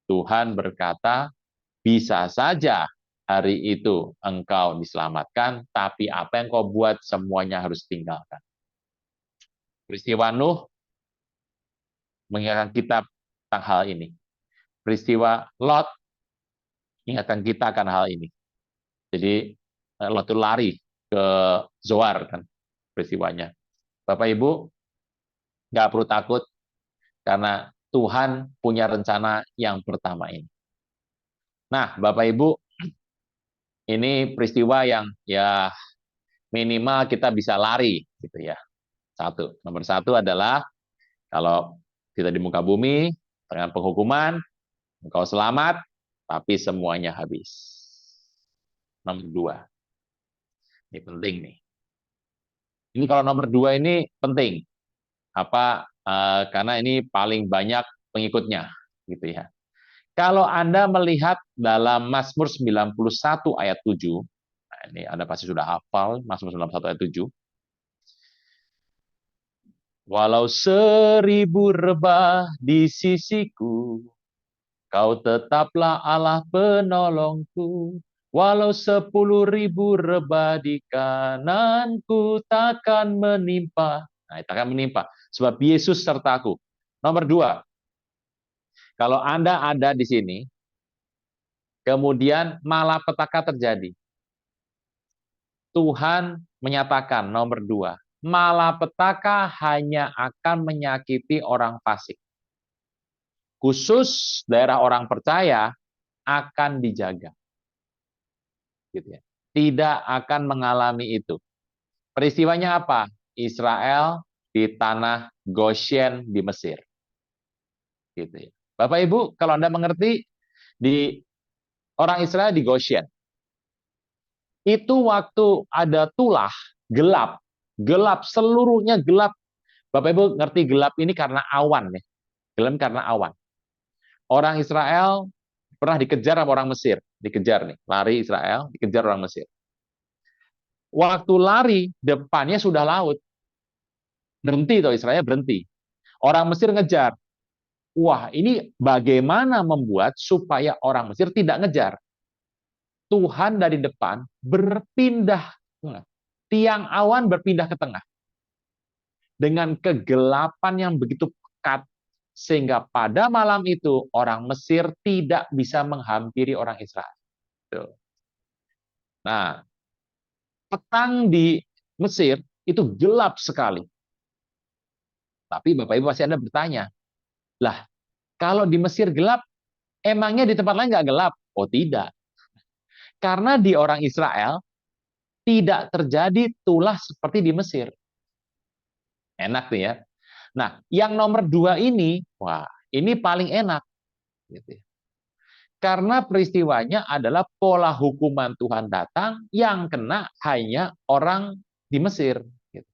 Tuhan berkata, bisa saja hari itu engkau diselamatkan, tapi apa yang kau buat semuanya harus tinggalkan. Peristiwa Nuh mengingatkan kita tentang hal ini. Peristiwa Lot mengingatkan kita akan hal ini. Jadi Lot itu lari ke Zoar kan peristiwanya. Bapak Ibu nggak perlu takut karena Tuhan punya rencana yang pertama ini. Nah, Bapak Ibu, ini peristiwa yang ya minimal kita bisa lari gitu ya. Nomor satu adalah kalau kita di muka bumi dengan penghukuman, engkau selamat, tapi semuanya habis. Nomor dua, ini penting nih. Ini kalau nomor dua ini penting, karena ini paling banyak pengikutnya, gitu ya. Kalau Anda melihat dalam Mazmur 91 ayat 7, nah ini Anda pasti sudah hafal Mazmur 91 ayat 7. Walau 1000 rebah di sisiku, kau tetaplah Allah penolongku. Walau 10.000 rebah di kananku, takkan menimpa. Nah, takkan menimpa. Sebab Yesus sertaku. Nomor dua, kalau Anda ada di sini, kemudian malapetaka terjadi. Tuhan menyatakan, nomor dua, malapetaka hanya akan menyakiti orang fasik. Khusus daerah orang percaya akan dijaga. Gitu ya. Tidak akan mengalami itu. Peristiwanya apa? Israel di tanah Goshen di Mesir. Gitu ya. Bapak Ibu, kalau Anda mengerti, di orang Israel di Goshen, itu waktu ada tulah, gelap, seluruhnya gelap. Bapak Ibu ngerti gelap ini karena awan ya. Gelap karena awan. Orang Israel pernah dikejar sama orang Mesir, dikejar nih, lari Israel, dikejar orang Mesir. Waktu lari, depannya sudah laut. Berhenti tuh Israel, berhenti. Orang Mesir ngejar. Wah, ini bagaimana membuat supaya orang Mesir tidak ngejar? Tuhan dari depan berpindah, tiang awan berpindah ke tengah. Dengan kegelapan yang begitu pekat, sehingga pada malam itu orang Mesir tidak bisa menghampiri orang Israel. Nah, petang di Mesir itu gelap sekali. Tapi Bapak Ibu pasti Anda bertanya, lah kalau di Mesir gelap, emangnya di tempat lain nggak gelap? Oh tidak. Karena di orang Israel tidak terjadi tulah seperti di Mesir. Enak tuh ya. Nah, yang nomor dua ini, wah ini paling enak. Gitu ya. Karena peristiwanya adalah pola hukuman Tuhan datang yang kena hanya orang di Mesir. Gitu.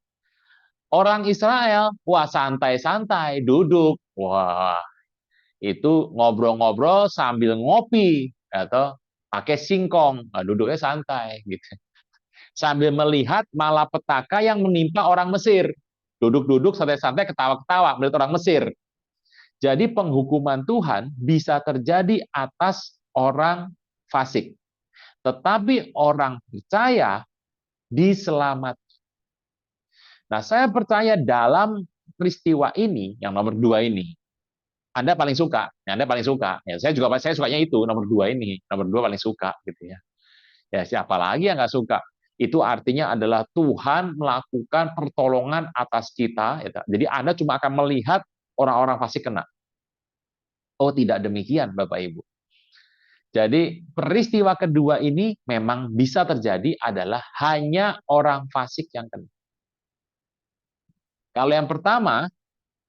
Orang Israel, wah santai-santai, duduk, wah itu ngobrol-ngobrol sambil ngopi atau pakai singkong, nah, duduknya santai gitu. Sambil melihat malapetaka yang menimpa orang Mesir. Duduk-duduk santai-santai ketawa-ketawa melihat orang Mesir. Jadi penghukuman Tuhan bisa terjadi atas orang fasik. Tetapi orang percaya diselamatkan. Nah, saya percaya dalam peristiwa ini, yang nomor dua ini, Anda paling suka, Anda paling suka. Ya, saya sukanya itu nomor dua ini, nomor dua paling suka gitu ya. Ya siapa lagi yang nggak suka? itu artinya adalah Tuhan melakukan pertolongan atas kita. Jadi Anda cuma akan melihat orang-orang fasik kena. Oh, tidak demikian, Bapak Ibu. Jadi peristiwa kedua ini memang bisa terjadi adalah hanya orang fasik yang kena. Kalau yang pertama,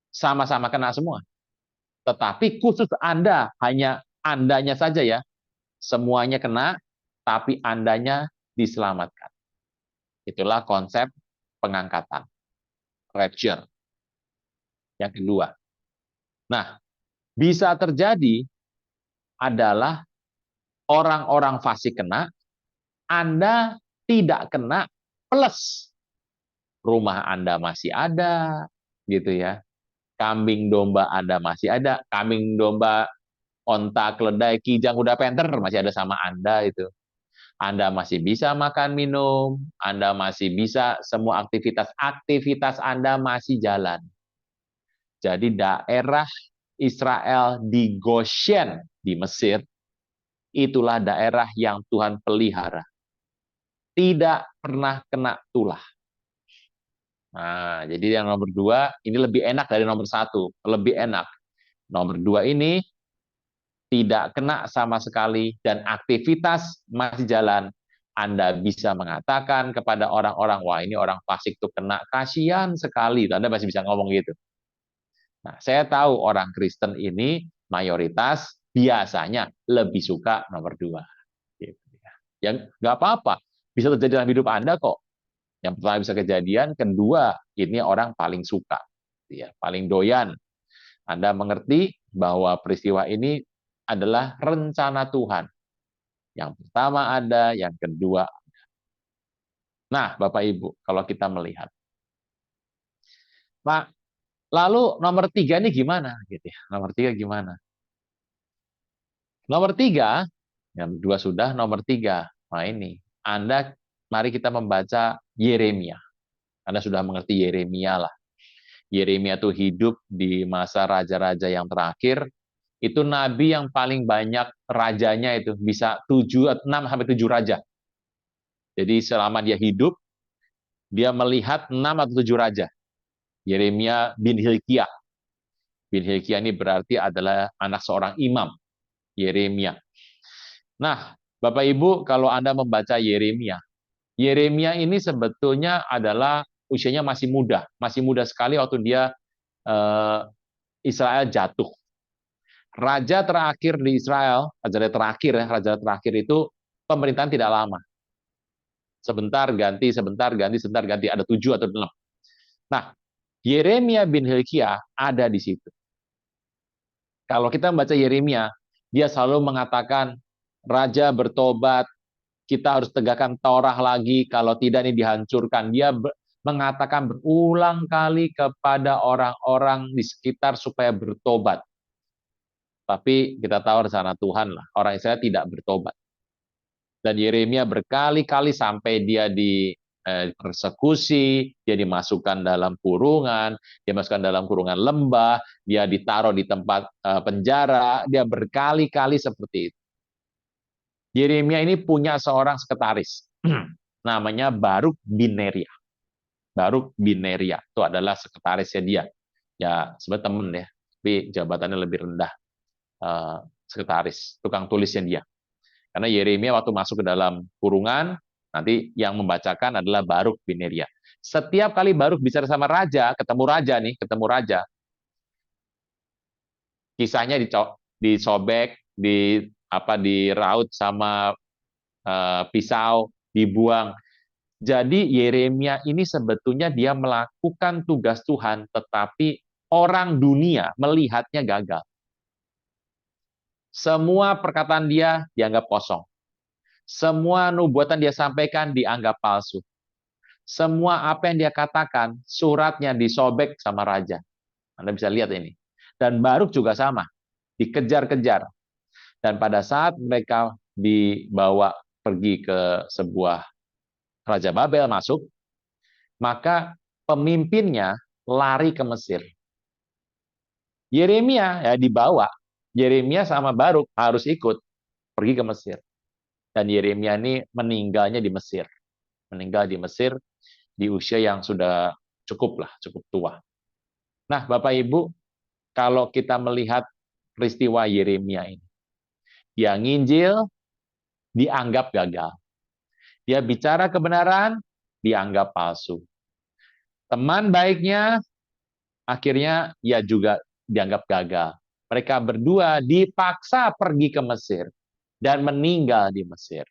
sama-sama kena semua. Tetapi khusus Anda, hanya Andanya saja ya, semuanya kena, tapi Andanya diselamatkan. Itulah konsep pengangkatan, rapture. Yang kedua. Nah, bisa terjadi adalah orang-orang fasik kena, Anda tidak kena, plus rumah Anda masih ada, gitu ya. Kambing domba Anda masih ada, kambing domba, onta, keledai, kijang, kuda penter masih ada sama Anda itu. Anda masih bisa makan minum, Anda masih bisa semua aktivitas Anda masih jalan. Jadi daerah Israel di Goshen di Mesir, itulah daerah yang Tuhan pelihara. Tidak pernah kena tulah. Nah, jadi yang nomor 2 ini lebih enak dari nomor 1, lebih enak. Nomor 2 ini tidak kena sama sekali dan aktivitas masih jalan. Anda bisa mengatakan kepada orang-orang, wah ini orang fasik tuh kena, kasihan sekali. Anda masih bisa ngomong gitu. Nah, saya tahu orang Kristen ini mayoritas biasanya lebih suka nomor 2. Gitu ya. Yang nggak apa-apa, bisa terjadi dalam hidup Anda kok. Yang pertama bisa kejadian, kedua ini orang paling suka, ya, paling doyan. Anda mengerti bahwa peristiwa ini adalah rencana Tuhan. Yang pertama ada, yang kedua ada. Nah, Bapak Ibu, kalau kita melihat, Pak, lalu nomor 3 ini gimana? Gitu ya. Nomor 3 gimana? Nomor 3, yang 2 sudah, nomor 3. Nah ini, Anda, mari kita membaca Yeremia. Anda sudah mengerti Yeremia lah. Yeremia itu hidup di masa raja-raja yang terakhir. Itu nabi yang paling banyak rajanya itu, bisa 6 sampai 7 raja. Jadi selama dia hidup, dia melihat 6 atau 7 raja. Yeremia bin Hilkiah. Bin Hilkiah ini berarti adalah anak seorang imam, Yeremia. Nah, Bapak Ibu, kalau Anda membaca Yeremia, Yeremia ini sebetulnya adalah usianya masih muda sekali waktu dia Israel jatuh. Raja terakhir di Israel, raja terakhir itu pemerintahan tidak lama. Sebentar ganti, ada 7 atau 6. Nah, Yeremia bin Hilkiah ada di situ. Kalau kita membaca Yeremia, dia selalu mengatakan, Raja bertobat, kita harus tegakkan Taurat lagi, kalau tidak ini dihancurkan. Dia mengatakan berulang kali kepada orang-orang di sekitar supaya bertobat. Tapi kita tahu rencana Tuhan lah, orang Israel tidak bertobat. Dan Yeremia berkali-kali sampai dia persekusi, dia dimasukkan dalam kurungan, dia masukkan dalam kurungan lembah, dia ditaruh di tempat penjara, dia berkali-kali seperti itu. Yeremia ini punya seorang sekretaris, namanya Baruk bin Neria. Baruk bin Neria itu adalah sekretarisnya dia. Ya, sebenarnya teman ya, tapi jabatannya lebih rendah. Sekretaris, tukang tulisnya dia. Karena Yeremia waktu masuk ke dalam kurungan, nanti yang membacakan adalah Baruk bin Neria. Setiap kali Baruk bicara sama raja, ketemu raja, kisahnya disobek, diraut sama pisau, dibuang. Jadi Yeremia ini sebetulnya dia melakukan tugas Tuhan, tetapi orang dunia melihatnya gagal. Semua perkataan dia dianggap kosong. Semua nubuatan dia sampaikan dianggap palsu. Semua apa yang dia katakan, suratnya disobek sama raja. Anda bisa lihat ini. Dan Baruk juga sama, dikejar-kejar. Dan pada saat mereka dibawa pergi ke sebuah Raja Babel masuk, maka pemimpinnya lari ke Mesir. Yeremia ya dibawa. Yeremia sama Baruk harus ikut pergi ke Mesir. Dan Yeremia ini meninggalnya di Mesir. meninggal di Mesir di usia yang sudah cukup tua. Nah, Bapak Ibu, kalau kita melihat peristiwa Yeremia ini, dia nginjil, dianggap gagal. Dia bicara kebenaran, dianggap palsu. Teman baiknya, akhirnya ia juga dianggap gagal. Mereka berdua dipaksa pergi ke Mesir dan meninggal di Mesir.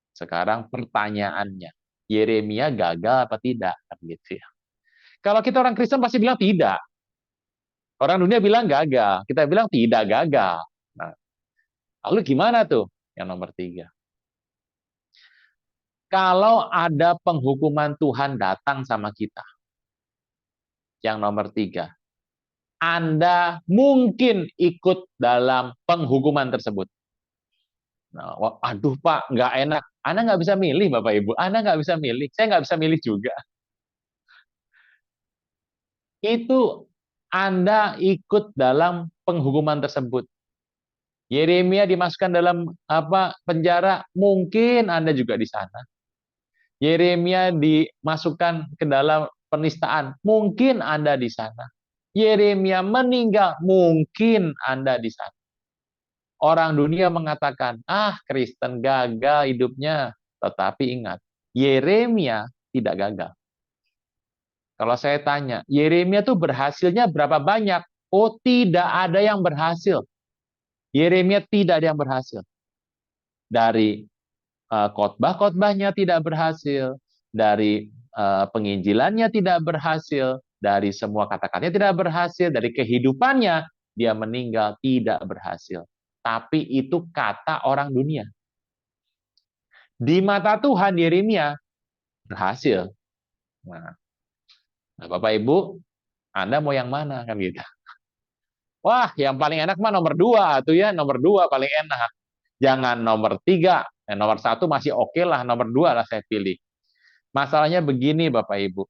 Sekarang pertanyaannya, Yeremia gagal apa tidak? Gitu ya. Kalau kita orang Kristen pasti bilang tidak. Orang dunia bilang gagal, kita bilang tidak gagal. Nah, lalu gimana tuh? Yang nomor 3. Kalau ada penghukuman Tuhan datang sama kita, yang nomor 3, Anda mungkin ikut dalam penghukuman tersebut. Nah, aduh Pak, nggak enak. Anda nggak bisa milih, Bapak Ibu. Anda nggak bisa milih. Saya nggak bisa milih juga. Itu Anda ikut dalam penghukuman tersebut. Yeremia dimasukkan dalam penjara, mungkin Anda juga di sana. Yeremia dimasukkan ke dalam penistaan, mungkin Anda di sana. Yeremia meninggal, mungkin Anda di sana. Orang dunia mengatakan, Kristen gagal hidupnya. Tetapi ingat, Yeremia tidak gagal. Kalau saya tanya, Yeremia tuh berhasilnya berapa banyak? Oh, tidak ada yang berhasil. Yeremia tidak ada yang berhasil. Dari khotbah-khotbahnya tidak berhasil, dari penginjilannya tidak berhasil, dari semua kata-katanya tidak berhasil, dari kehidupannya dia meninggal tidak berhasil. Tapi itu kata orang dunia. Di mata Tuhan Yeremia berhasil. Nah, Bapak Ibu, Anda mau yang mana kan gitu? Wah, yang paling enak mah nomor 2 tuh ya, nomor 2 paling enak. Jangan nomor 3, nomor 1 masih oke lah, nomor 2 lah saya pilih. Masalahnya begini Bapak Ibu,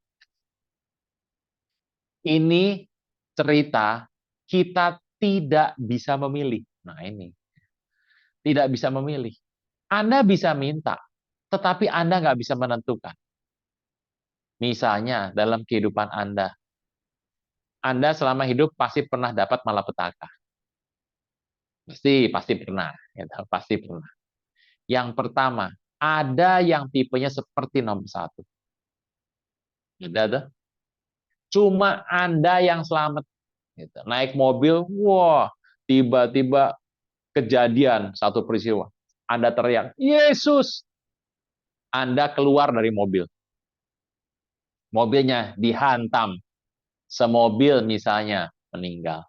ini cerita kita tidak bisa memilih. Nah ini, tidak bisa memilih. Anda bisa minta, tetapi Anda nggak bisa menentukan. Misalnya dalam kehidupan Anda selama hidup pasti pernah dapat malapetaka. Pasti pernah, pasti pernah. Yang pertama, ada yang tipenya seperti nomor 1. Ada. Cuma Anda yang selamat. Gitu. Naik mobil, wah, tiba-tiba kejadian satu peristiwa. Anda teriak, Yesus! Anda keluar dari mobil. Mobilnya dihantam. Semobil misalnya meninggal.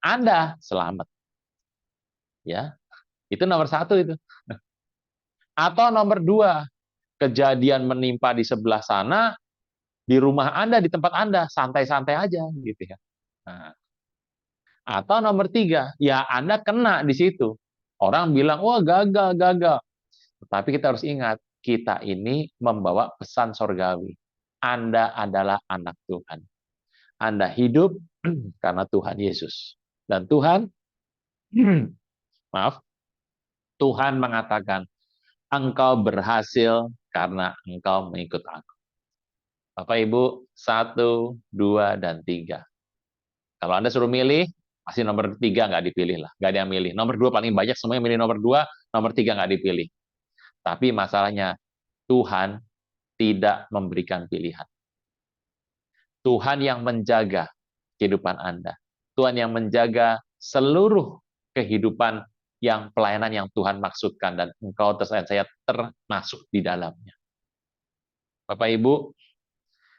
Anda selamat. Ya, itu nomor 1 itu. Atau nomor 2, kejadian menimpa di sebelah sana, di rumah Anda, di tempat Anda, santai-santai aja gitu ya. Nah, atau nomor 3, ya Anda kena di situ. Orang bilang, wah gagal, gagal. Tetapi kita harus ingat, kita ini membawa pesan sorgawi. Anda adalah anak Tuhan. Anda hidup karena Tuhan Yesus. Dan Tuhan, maaf, Tuhan mengatakan, engkau berhasil karena engkau mengikut aku. Bapak Ibu, 1, 2, dan 3. Kalau Anda suruh milih, pasti nomor 3 nggak dipilih lah. Nggak ada yang milih. Nomor 2 paling banyak, semuanya milih nomor 2, nomor 3 nggak dipilih. Tapi masalahnya, Tuhan tidak memberikan pilihan. Tuhan yang menjaga kehidupan Anda. Tuhan yang menjaga seluruh kehidupan yang pelayanan yang Tuhan maksudkan, dan engkau dan saya termasuk di dalamnya. Bapak Ibu,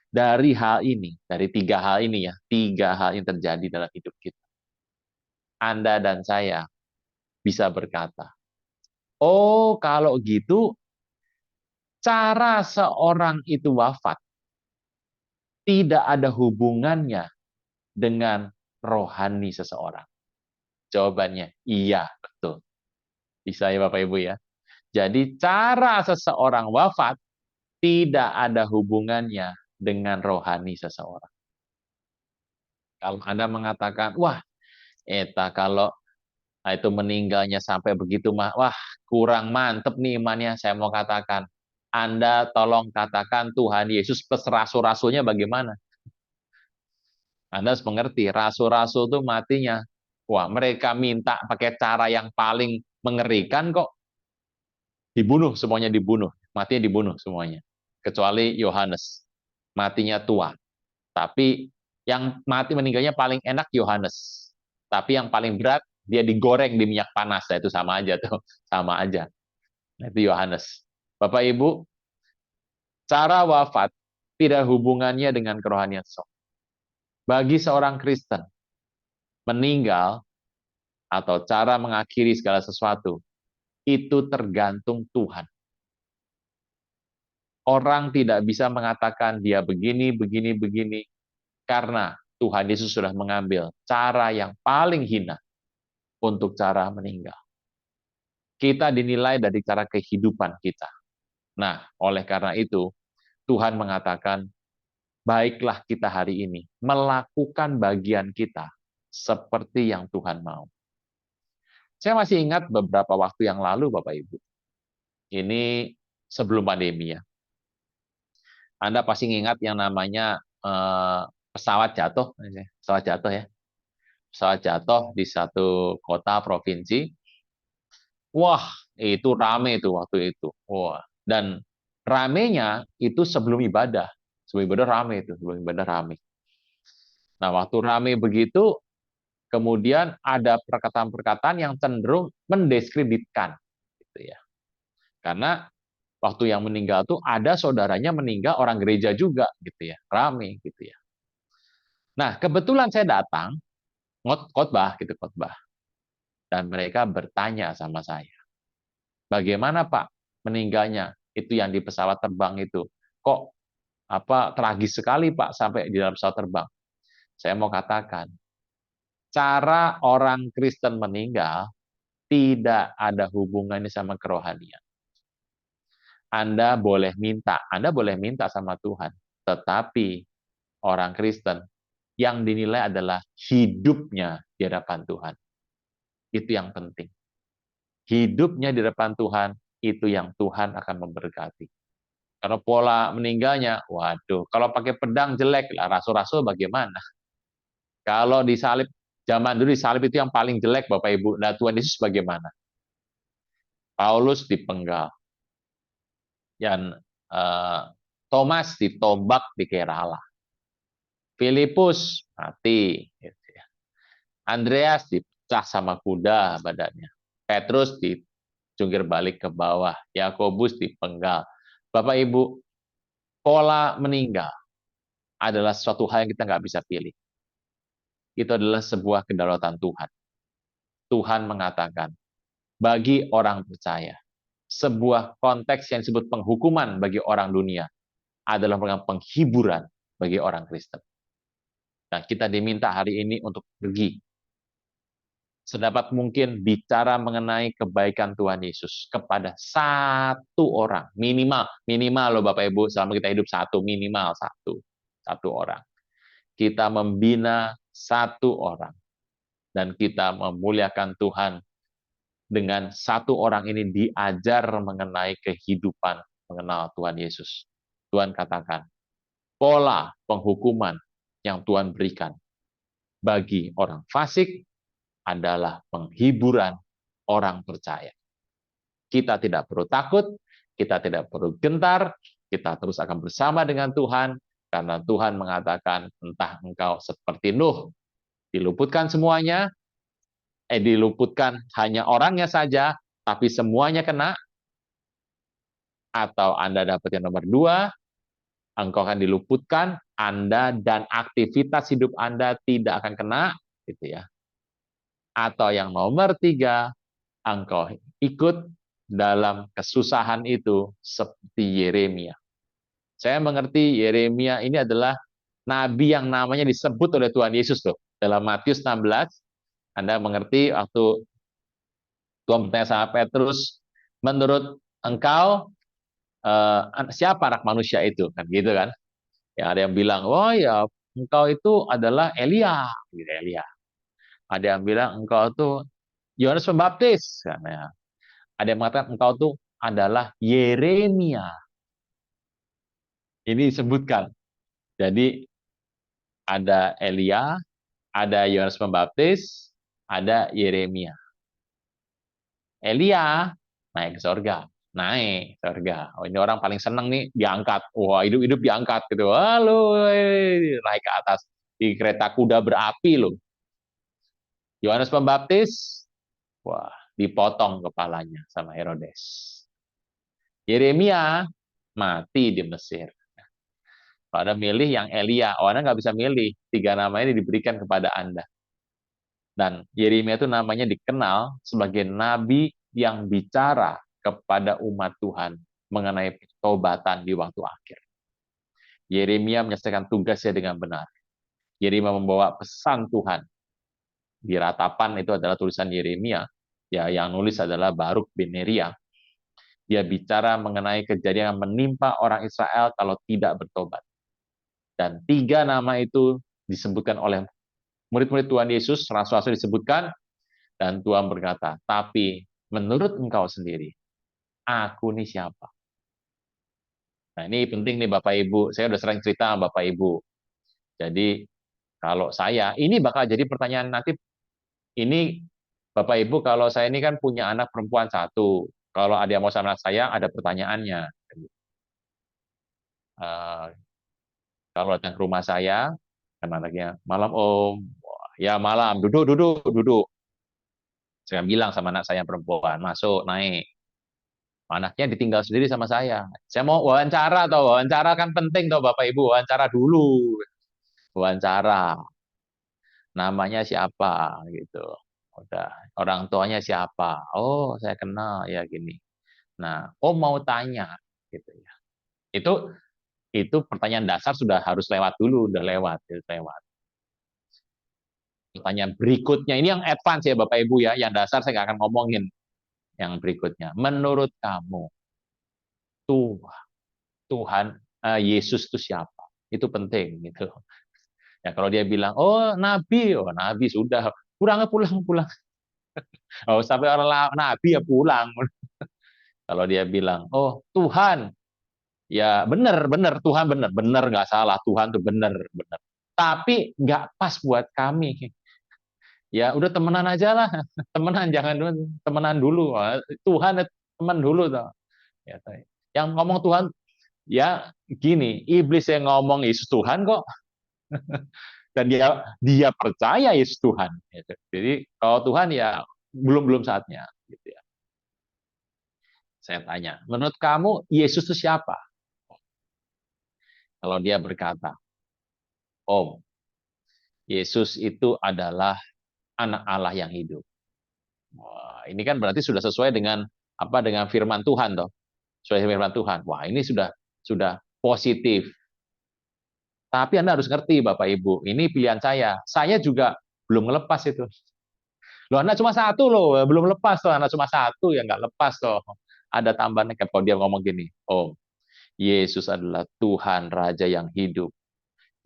dari hal ini, dari 3 hal ini ya, 3 hal yang terjadi dalam hidup kita, Anda dan saya bisa berkata, oh kalau gitu, cara seorang itu wafat tidak ada hubungannya dengan rohani seseorang. Jawabannya, iya, betul. Bisa ya Bapak Ibu ya. Jadi cara seseorang wafat tidak ada hubungannya dengan rohani seseorang. Kalau Anda mengatakan, wah, kalau itu meninggalnya sampai begitu mah, wah, kurang mantep nih imannya, saya mau katakan, Anda tolong katakan Tuhan Yesus plus rasul-rasulnya bagaimana? Anda harus mengerti, rasul-rasul itu matinya. Wah, mereka minta pakai cara yang paling mengerikan kok. Dibunuh, semuanya dibunuh. Matinya dibunuh semuanya. Kecuali Yohanes. Matinya tua. Tapi yang mati meninggalnya paling enak Yohanes. Tapi yang paling berat, dia digoreng di minyak panas. Nah, itu sama aja tuh. Sama aja. Nah, itu Yohanes. Bapak Ibu, cara wafat tidak hubungannya dengan kerohanian shock. Bagi seorang Kristen, meninggal atau cara mengakhiri segala sesuatu, itu tergantung Tuhan. Orang tidak bisa mengatakan dia begini, begini, begini, karena Tuhan Yesus sudah mengambil cara yang paling hina untuk cara meninggal. Kita dinilai dari cara kehidupan kita. Nah, oleh karena itu, Tuhan mengatakan, baiklah kita hari ini melakukan bagian kita seperti yang Tuhan mau. Saya masih ingat beberapa waktu yang lalu, Bapak Ibu. Ini sebelum pandemi ya. Anda pasti ingat yang namanya pesawat jatuh, ya. Pesawat jatuh di satu kota provinsi. Wah, itu rame itu waktu itu. Wah, dan ramenya itu sebelum ibadah. Sebelum ibadah rame itu, sebelum ibadah rame. Nah, waktu rame begitu, kemudian ada perkataan-perkataan yang cenderung mendiskreditkan, gitu ya. Karena waktu yang meninggal tuh ada saudaranya meninggal orang gereja juga, gitu ya, rame, gitu ya. Nah, kebetulan saya datang khotbah, gitu khotbah, dan mereka bertanya sama saya, bagaimana Pak meninggalnya? Itu yang di pesawat terbang itu, kok tragis sekali Pak sampai di dalam pesawat terbang. Saya mau katakan, cara orang Kristen meninggal tidak ada hubungannya sama kerohanian. Anda boleh minta sama Tuhan, tetapi orang Kristen yang dinilai adalah hidupnya di hadapan Tuhan. Itu yang penting. Hidupnya di hadapan Tuhan, itu yang Tuhan akan memberkati. Kalau pola meninggalnya, waduh, kalau pakai pedang jelek lah, rasul-rasul bagaimana? Kalau disalib, zaman dulu disalib itu yang paling jelek, Bapak Ibu. Nah, Tuhan Yesus bagaimana? Paulus dipenggal. Dan Thomas ditombak di Kerala. Filipus mati. Andreas dipecah sama kuda badannya. Petrus dicungkir balik ke bawah. Yakobus dipenggal. Bapak Ibu, pola meninggal adalah suatu hal yang kita nggak bisa pilih. Itu adalah sebuah kedaulatan Tuhan. Tuhan mengatakan, bagi orang percaya, sebuah konteks yang disebut penghukuman bagi orang dunia adalah penghiburan bagi orang Kristen. Nah, kita diminta hari ini untuk pergi sedapat mungkin bicara mengenai kebaikan Tuhan Yesus kepada satu orang, minimal loh Bapak Ibu, selama kita hidup minimal satu orang. Kita membina satu orang, dan kita memuliakan Tuhan dengan satu orang ini diajar mengenai kehidupan mengenal Tuhan Yesus. Tuhan katakan, pola penghukuman yang Tuhan berikan bagi orang fasik adalah penghiburan orang percaya. Kita tidak perlu takut, kita tidak perlu gentar, kita terus akan bersama dengan Tuhan, karena Tuhan mengatakan, entah engkau seperti Nuh, diluputkan semuanya, diluputkan hanya orangnya saja, tapi semuanya kena, atau Anda dapat yang nomor 2, engkau akan diluputkan, Anda dan aktivitas hidup Anda tidak akan kena, gitu ya. Atau yang nomor 3, engkau ikut dalam kesusahan itu seperti Yeremia. Saya mengerti Yeremia ini adalah nabi yang namanya disebut oleh Tuhan Yesus tuh. Dalam Matius 16, Anda mengerti waktu Tuhan bertanya sama Petrus, menurut engkau siapa anak manusia itu? Kan gitu kan? Ya, ada yang bilang, oh ya, engkau itu adalah Elia, gitu Elia. Ada yang bilang engkau itu Yohanes Pembaptis, karena ada yang mengatakan engkau itu adalah Yeremia. Ini disebutkan. Jadi ada Elia, ada Yohanes Pembaptis, ada Yeremia. Elia naik ke surga, naik surga. Oh, ini orang paling seneng nih diangkat. Wah, hidup-hidup diangkat gitu. Halo, naik ke atas di kereta kuda berapi loh. Yohanes Pembaptis, wah, dipotong kepalanya sama Herodes. Yeremia mati di Mesir. Pada milih yang Elia, oh, Anda nggak bisa milih. 3 nama ini diberikan kepada Anda. Dan Yeremia itu namanya dikenal sebagai nabi yang bicara kepada umat Tuhan mengenai pertobatan di waktu akhir. Yeremia menyelesaikan tugasnya dengan benar. Yeremia membawa pesan Tuhan. Di ratapan itu adalah tulisan Yeremia, ya, yang nulis adalah Baruk bin Neria. Dia bicara mengenai kejadian yang menimpa orang Israel kalau tidak bertobat. Dan 3 nama itu disebutkan oleh murid-murid Tuhan Yesus, rasul-rasul disebutkan, dan Tuhan berkata, tapi menurut engkau sendiri, aku ini siapa? Nah, ini penting nih Bapak Ibu. Saya udah sering cerita sama Bapak Ibu. Jadi kalau saya, ini bakal jadi pertanyaan nanti. Ini Bapak Ibu, kalau saya ini kan punya anak perempuan 1. Kalau ada yang mau sama saya, ada pertanyaannya. Eh, kalau datang ke rumah saya, kan anaknya, malam Om. Ya malam, duduk, duduk, duduk. Saya bilang sama anak saya yang perempuan, masuk, naik. Anaknya ditinggal sendiri sama saya. Saya mau wawancara, atau wawancara kan penting toh Bapak Ibu, wawancara dulu. Wawancara. Namanya siapa gitu. Udah, orang tuanya siapa? Oh, saya kenal ya gini. Nah, oh mau tanya gitu ya. Itu itu pertanyaan dasar sudah harus lewat dulu, udah lewat, lewat. Pertanyaan berikutnya ini yang advance ya Bapak Ibu ya, yang dasar saya nggak akan ngomongin. Yang berikutnya, menurut kamu Tuhan Yesus itu siapa? Itu penting gitu. Ya kalau dia bilang, oh nabi sudah, pulang pulang pulang. Oh sampai orang nabi ya pulang. Kalau dia bilang, oh Tuhan, ya benar benar Tuhan benar benar nggak salah, Tuhan tuh benar benar. Tapi nggak pas buat kami. Ya udah temenan aja lah, temenan jangan dulu, temenan dulu. Tuhan teman dulu toh. Ya, yang ngomong Tuhan ya gini, iblis yang ngomong Yesus Tuhan kok, dan dia percaya Yesus Tuhan. Jadi kalau Tuhan ya belum belum saatnya. Gitu ya. Saya tanya, menurut kamu Yesus itu siapa? Kalau dia berkata, Om, Yesus itu adalah anak Allah yang hidup. Wah, ini kan berarti sudah sesuai dengan apa, dengan firman Tuhan toh. Sesuai firman Tuhan. Wah, ini sudah positif. Tapi Anda harus ngerti Bapak Ibu, ini pilihan saya. Saya juga belum ngelepas itu. Loh, anak cuma 1 loh, belum lepas tuh, anak cuma 1 ya nggak lepas toh. Ada tambahan kalau dia ngomong gini, Om, Yesus adalah Tuhan Raja yang hidup.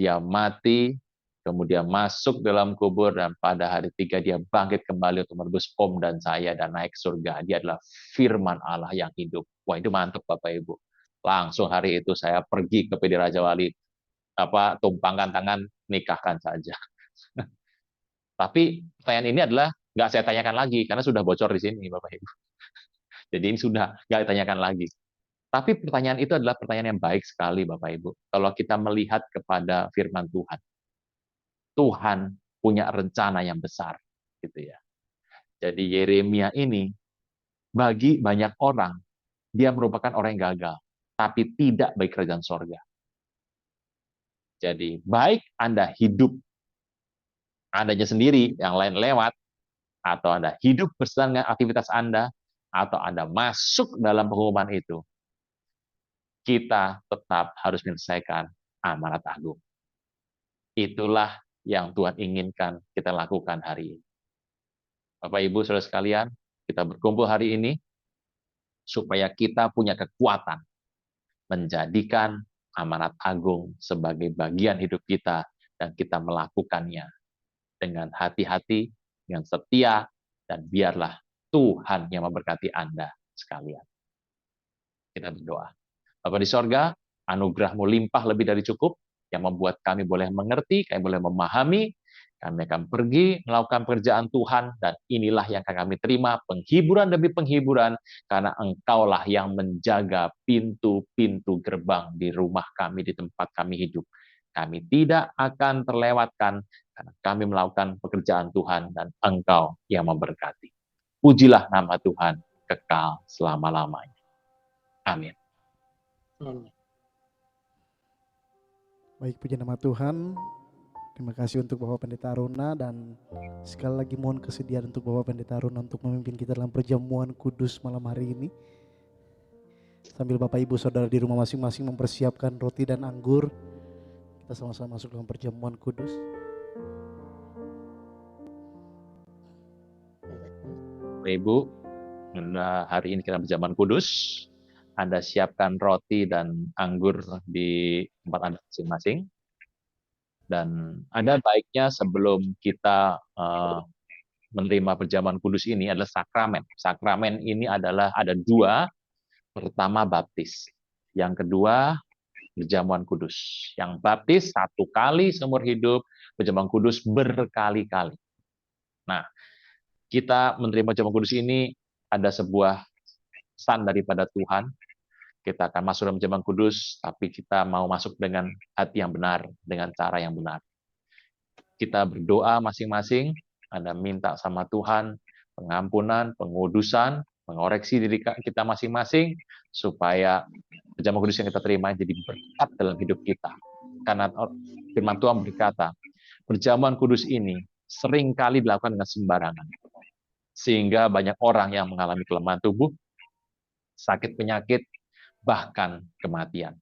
Dia mati, kemudian masuk dalam kubur, dan pada hari 3 dia bangkit kembali untuk menebus Om dan saya dan naik ke surga. Dia adalah firman Allah yang hidup. Wah, itu mantap Bapak Ibu. Langsung hari itu saya pergi ke PD Raja Wali, tumpangkan tangan, nikahkan saja. Tapi pertanyaan ini adalah nggak saya tanyakan lagi karena sudah bocor di sini Bapak Ibu. Jadi ini sudah nggak ditanyakan lagi. Tapi pertanyaan itu adalah pertanyaan yang baik sekali Bapak Ibu. Kalau kita melihat kepada firman Tuhan, Tuhan punya rencana yang besar, gitu ya. Jadi Yeremia ini bagi banyak orang dia merupakan orang yang gagal, tapi tidak bagi kerajaan sorga. Jadi baik Anda hidup Andanya sendiri, yang lain lewat, atau Anda hidup bersama dengan aktivitas Anda, atau Anda masuk dalam pengumuman itu, kita tetap harus menyelesaikan amanat agung. Itulah yang Tuhan inginkan kita lakukan hari ini. Bapak Ibu Saudara sekalian, kita berkumpul hari ini supaya kita punya kekuatan menjadikan amanat agung sebagai bagian hidup kita dan kita melakukannya dengan hati-hati, dengan setia, dan biarlah Tuhan yang memberkati Anda sekalian. Kita berdoa. Bapa di sorga, anugerah-Mu limpah lebih dari cukup, yang membuat kami boleh mengerti, kami boleh memahami, kami akan pergi melakukan pekerjaan Tuhan, dan inilah yang akan kami terima, penghiburan demi penghiburan, karena Engkaulah yang menjaga pintu-pintu gerbang di rumah kami, di tempat kami hidup. Kami tidak akan terlewatkan, karena kami melakukan pekerjaan Tuhan, dan Engkau yang memberkati. Pujilah nama Tuhan, kekal selama-lamanya. Amin. Baik, puji nama Tuhan. Terima kasih untuk Bapak Pendeta Aruna, dan sekali lagi mohon kesediaan untuk Bapak Pendeta Aruna untuk memimpin kita dalam perjamuan kudus malam hari ini. Sambil Bapak Ibu Saudara di rumah masing-masing mempersiapkan roti dan anggur, kita sama-sama masuk dalam perjamuan kudus. Bapak Ibu, hari ini kita perjamuan kudus. Anda siapkan roti dan anggur di tempat Anda masing-masing. Dan ada baiknya sebelum kita menerima perjamuan kudus ini adalah sakramen. Sakramen ini adalah ada dua. Pertama baptis. Yang kedua perjamuan kudus. Yang baptis satu kali seumur hidup, perjamuan kudus berkali-kali. Nah, kita menerima perjamuan kudus ini ada sebuah pesan daripada Tuhan. Kita akan masuk dalam perjamuan kudus, tapi kita mau masuk dengan hati yang benar, dengan cara yang benar. Kita berdoa masing-masing, Anda minta sama Tuhan pengampunan, pengudusan, mengoreksi diri kita masing-masing, supaya perjamuan kudus yang kita terima jadi berkat dalam hidup kita. Karena firman Tuhan berkata, perjamuan kudus ini seringkali dilakukan dengan sembarangan. Sehingga banyak orang yang mengalami kelemahan tubuh, sakit penyakit, bahkan kematian.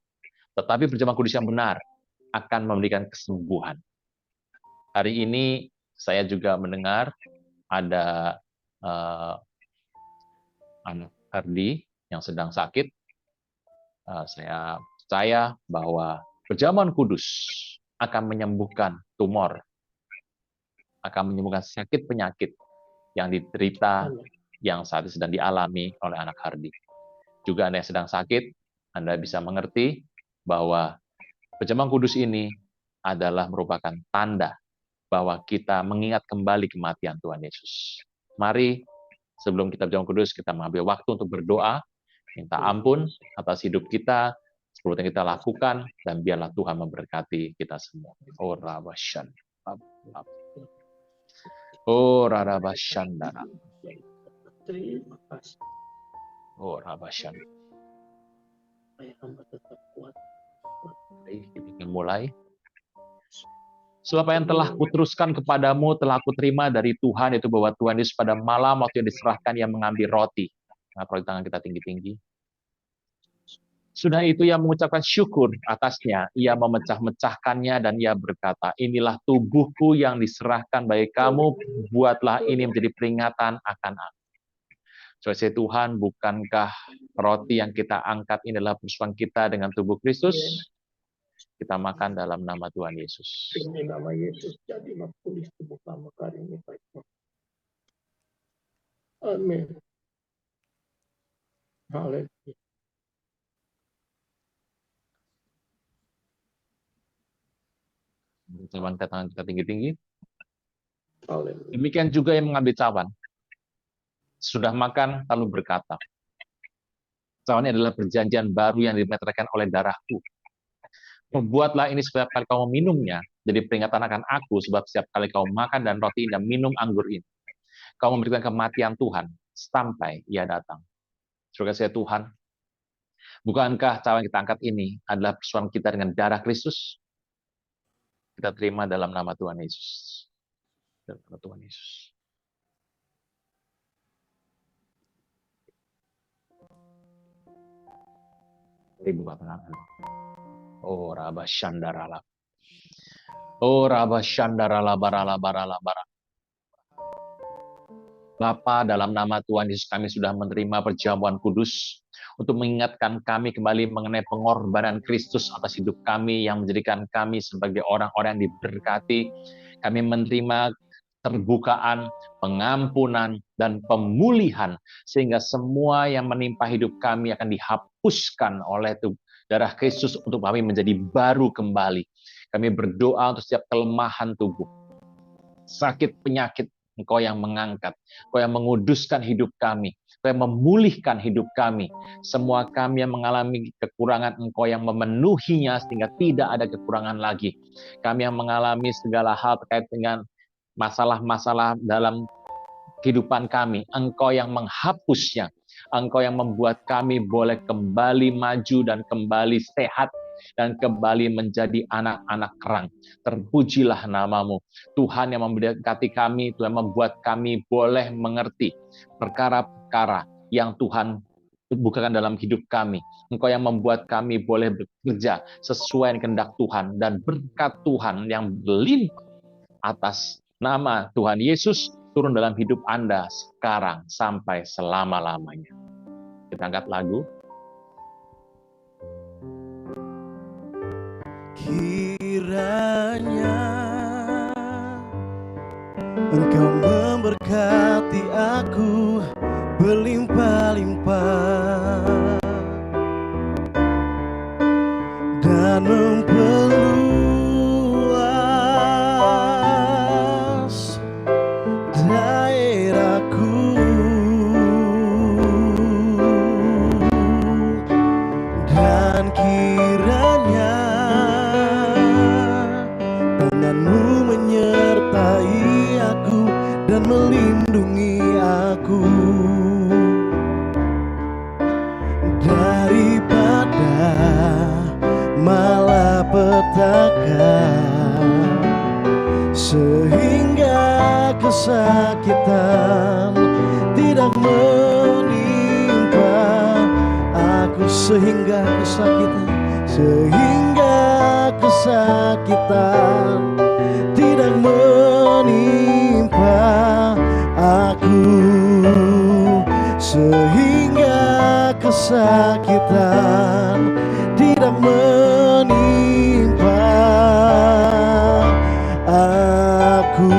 Tetapi perjamuan kudus yang benar akan memberikan kesembuhan. Hari ini saya juga mendengar ada anak Hardi yang sedang sakit. Saya percaya bahwa perjamuan kudus akan menyembuhkan tumor, akan menyembuhkan sakit penyakit yang diderita, yang saat ini sedang dialami oleh anak Hardi. Juga Anda yang sedang sakit, Anda bisa mengerti bahwa perjamuan kudus ini adalah merupakan tanda bahwa kita mengingat kembali kematian Tuhan Yesus. Mari, sebelum kita perjamuan kudus, kita mengambil waktu untuk berdoa, minta ampun atas hidup kita, seperti yang kita lakukan, dan biarlah Tuhan memberkati kita semua. Oh, Rabashan. Oh, Rabashan. Terima kasih. Oh, Rabashan. Hamba tetap kuat. Mari kita mulai. Sebab apa yang telah kuteruskan kepadamu, telah kuterima dari Tuhan, itu bahwa Tuhan Yesus pada malam waktu yang diserahkan, yang mengambil roti. Angkat tangan kita tinggi-tinggi. Sudah itu ia mengucapkan syukur atasnya, ia memecah-mecahkannya dan ia berkata, inilah tubuhku yang diserahkan bagi kamu, buatlah ini menjadi peringatan akan aku. Saudara Tuhan, bukankah roti yang kita angkat ini adalah persembahan kita dengan tubuh Kristus? Kita makan dalam nama Tuhan Yesus. Demi nama Yesus, jadi makulis tubuh kami kali ini baik. Amin. Haleluya. Angkat tangan kita tinggi-tinggi. Haleluya. Demikian juga yang mengambil cawan. Sudah makan, lalu berkata, cawan ini adalah perjanjian baru yang dimeteraikan oleh darahku. Membuatlah ini setiap kali kau minumnya, jadi peringatan akan aku, sebab setiap kali kau makan dan roti dan minum anggur ini, kau memberikan kematian Tuhan sampai ia datang. Saudara saya Tuhan, bukankah cawan yang kita angkat ini adalah persoalan kita dengan darah Kristus? Kita terima dalam nama Tuhan Yesus. Dalam nama Tuhan Yesus. Buka tangan. Oh, Rabba Shandarala. Oh, Rabba Shandarala barala barala bara. Bapa, dalam nama Tuhan Yesus kami sudah menerima perjamuan kudus untuk mengingatkan kami kembali mengenai pengorbanan Kristus atas hidup kami yang menjadikan kami sebagai orang-orang yang diberkati. Kami menerima terbukaan, pengampunan, dan pemulihan, sehingga semua yang menimpa hidup kami akan dihapuskan oleh darah Kristus untuk kami menjadi baru kembali. Kami berdoa untuk setiap kelemahan tubuh, sakit penyakit, Engkau yang mengangkat, Engkau yang menguduskan hidup kami, Engkau yang memulihkan hidup kami. Semua kami yang mengalami kekurangan, Engkau yang memenuhinya sehingga tidak ada kekurangan lagi. Kami yang mengalami segala hal terkait dengan masalah-masalah dalam kehidupan kami, Engkau yang menghapusnya, Engkau yang membuat kami boleh kembali maju dan kembali sehat dan kembali menjadi anak-anak kerang. Terpujilah namamu, Tuhan yang memberkati kami, Tuhan membuat kami boleh mengerti perkara-perkara yang Tuhan bukakan dalam hidup kami. Engkau yang membuat kami boleh bekerja sesuai dengan kehendak Tuhan, dan berkat Tuhan yang berlimpah atas nama Tuhan Yesus turun dalam hidup Anda sekarang sampai selama-lamanya. Kita angkat lagu. Kiranya Engkau memberkati aku berlimpah-limpah dan memperluas daerahku, dan kiranya tanganmu menyertai aku dan melindungi aku daripada malapetaka, sehingga kesakitan tidak menimpa aku, sehingga kesakitan tidak menimpa aku, sehingga kesakitan tidak menimpa aku.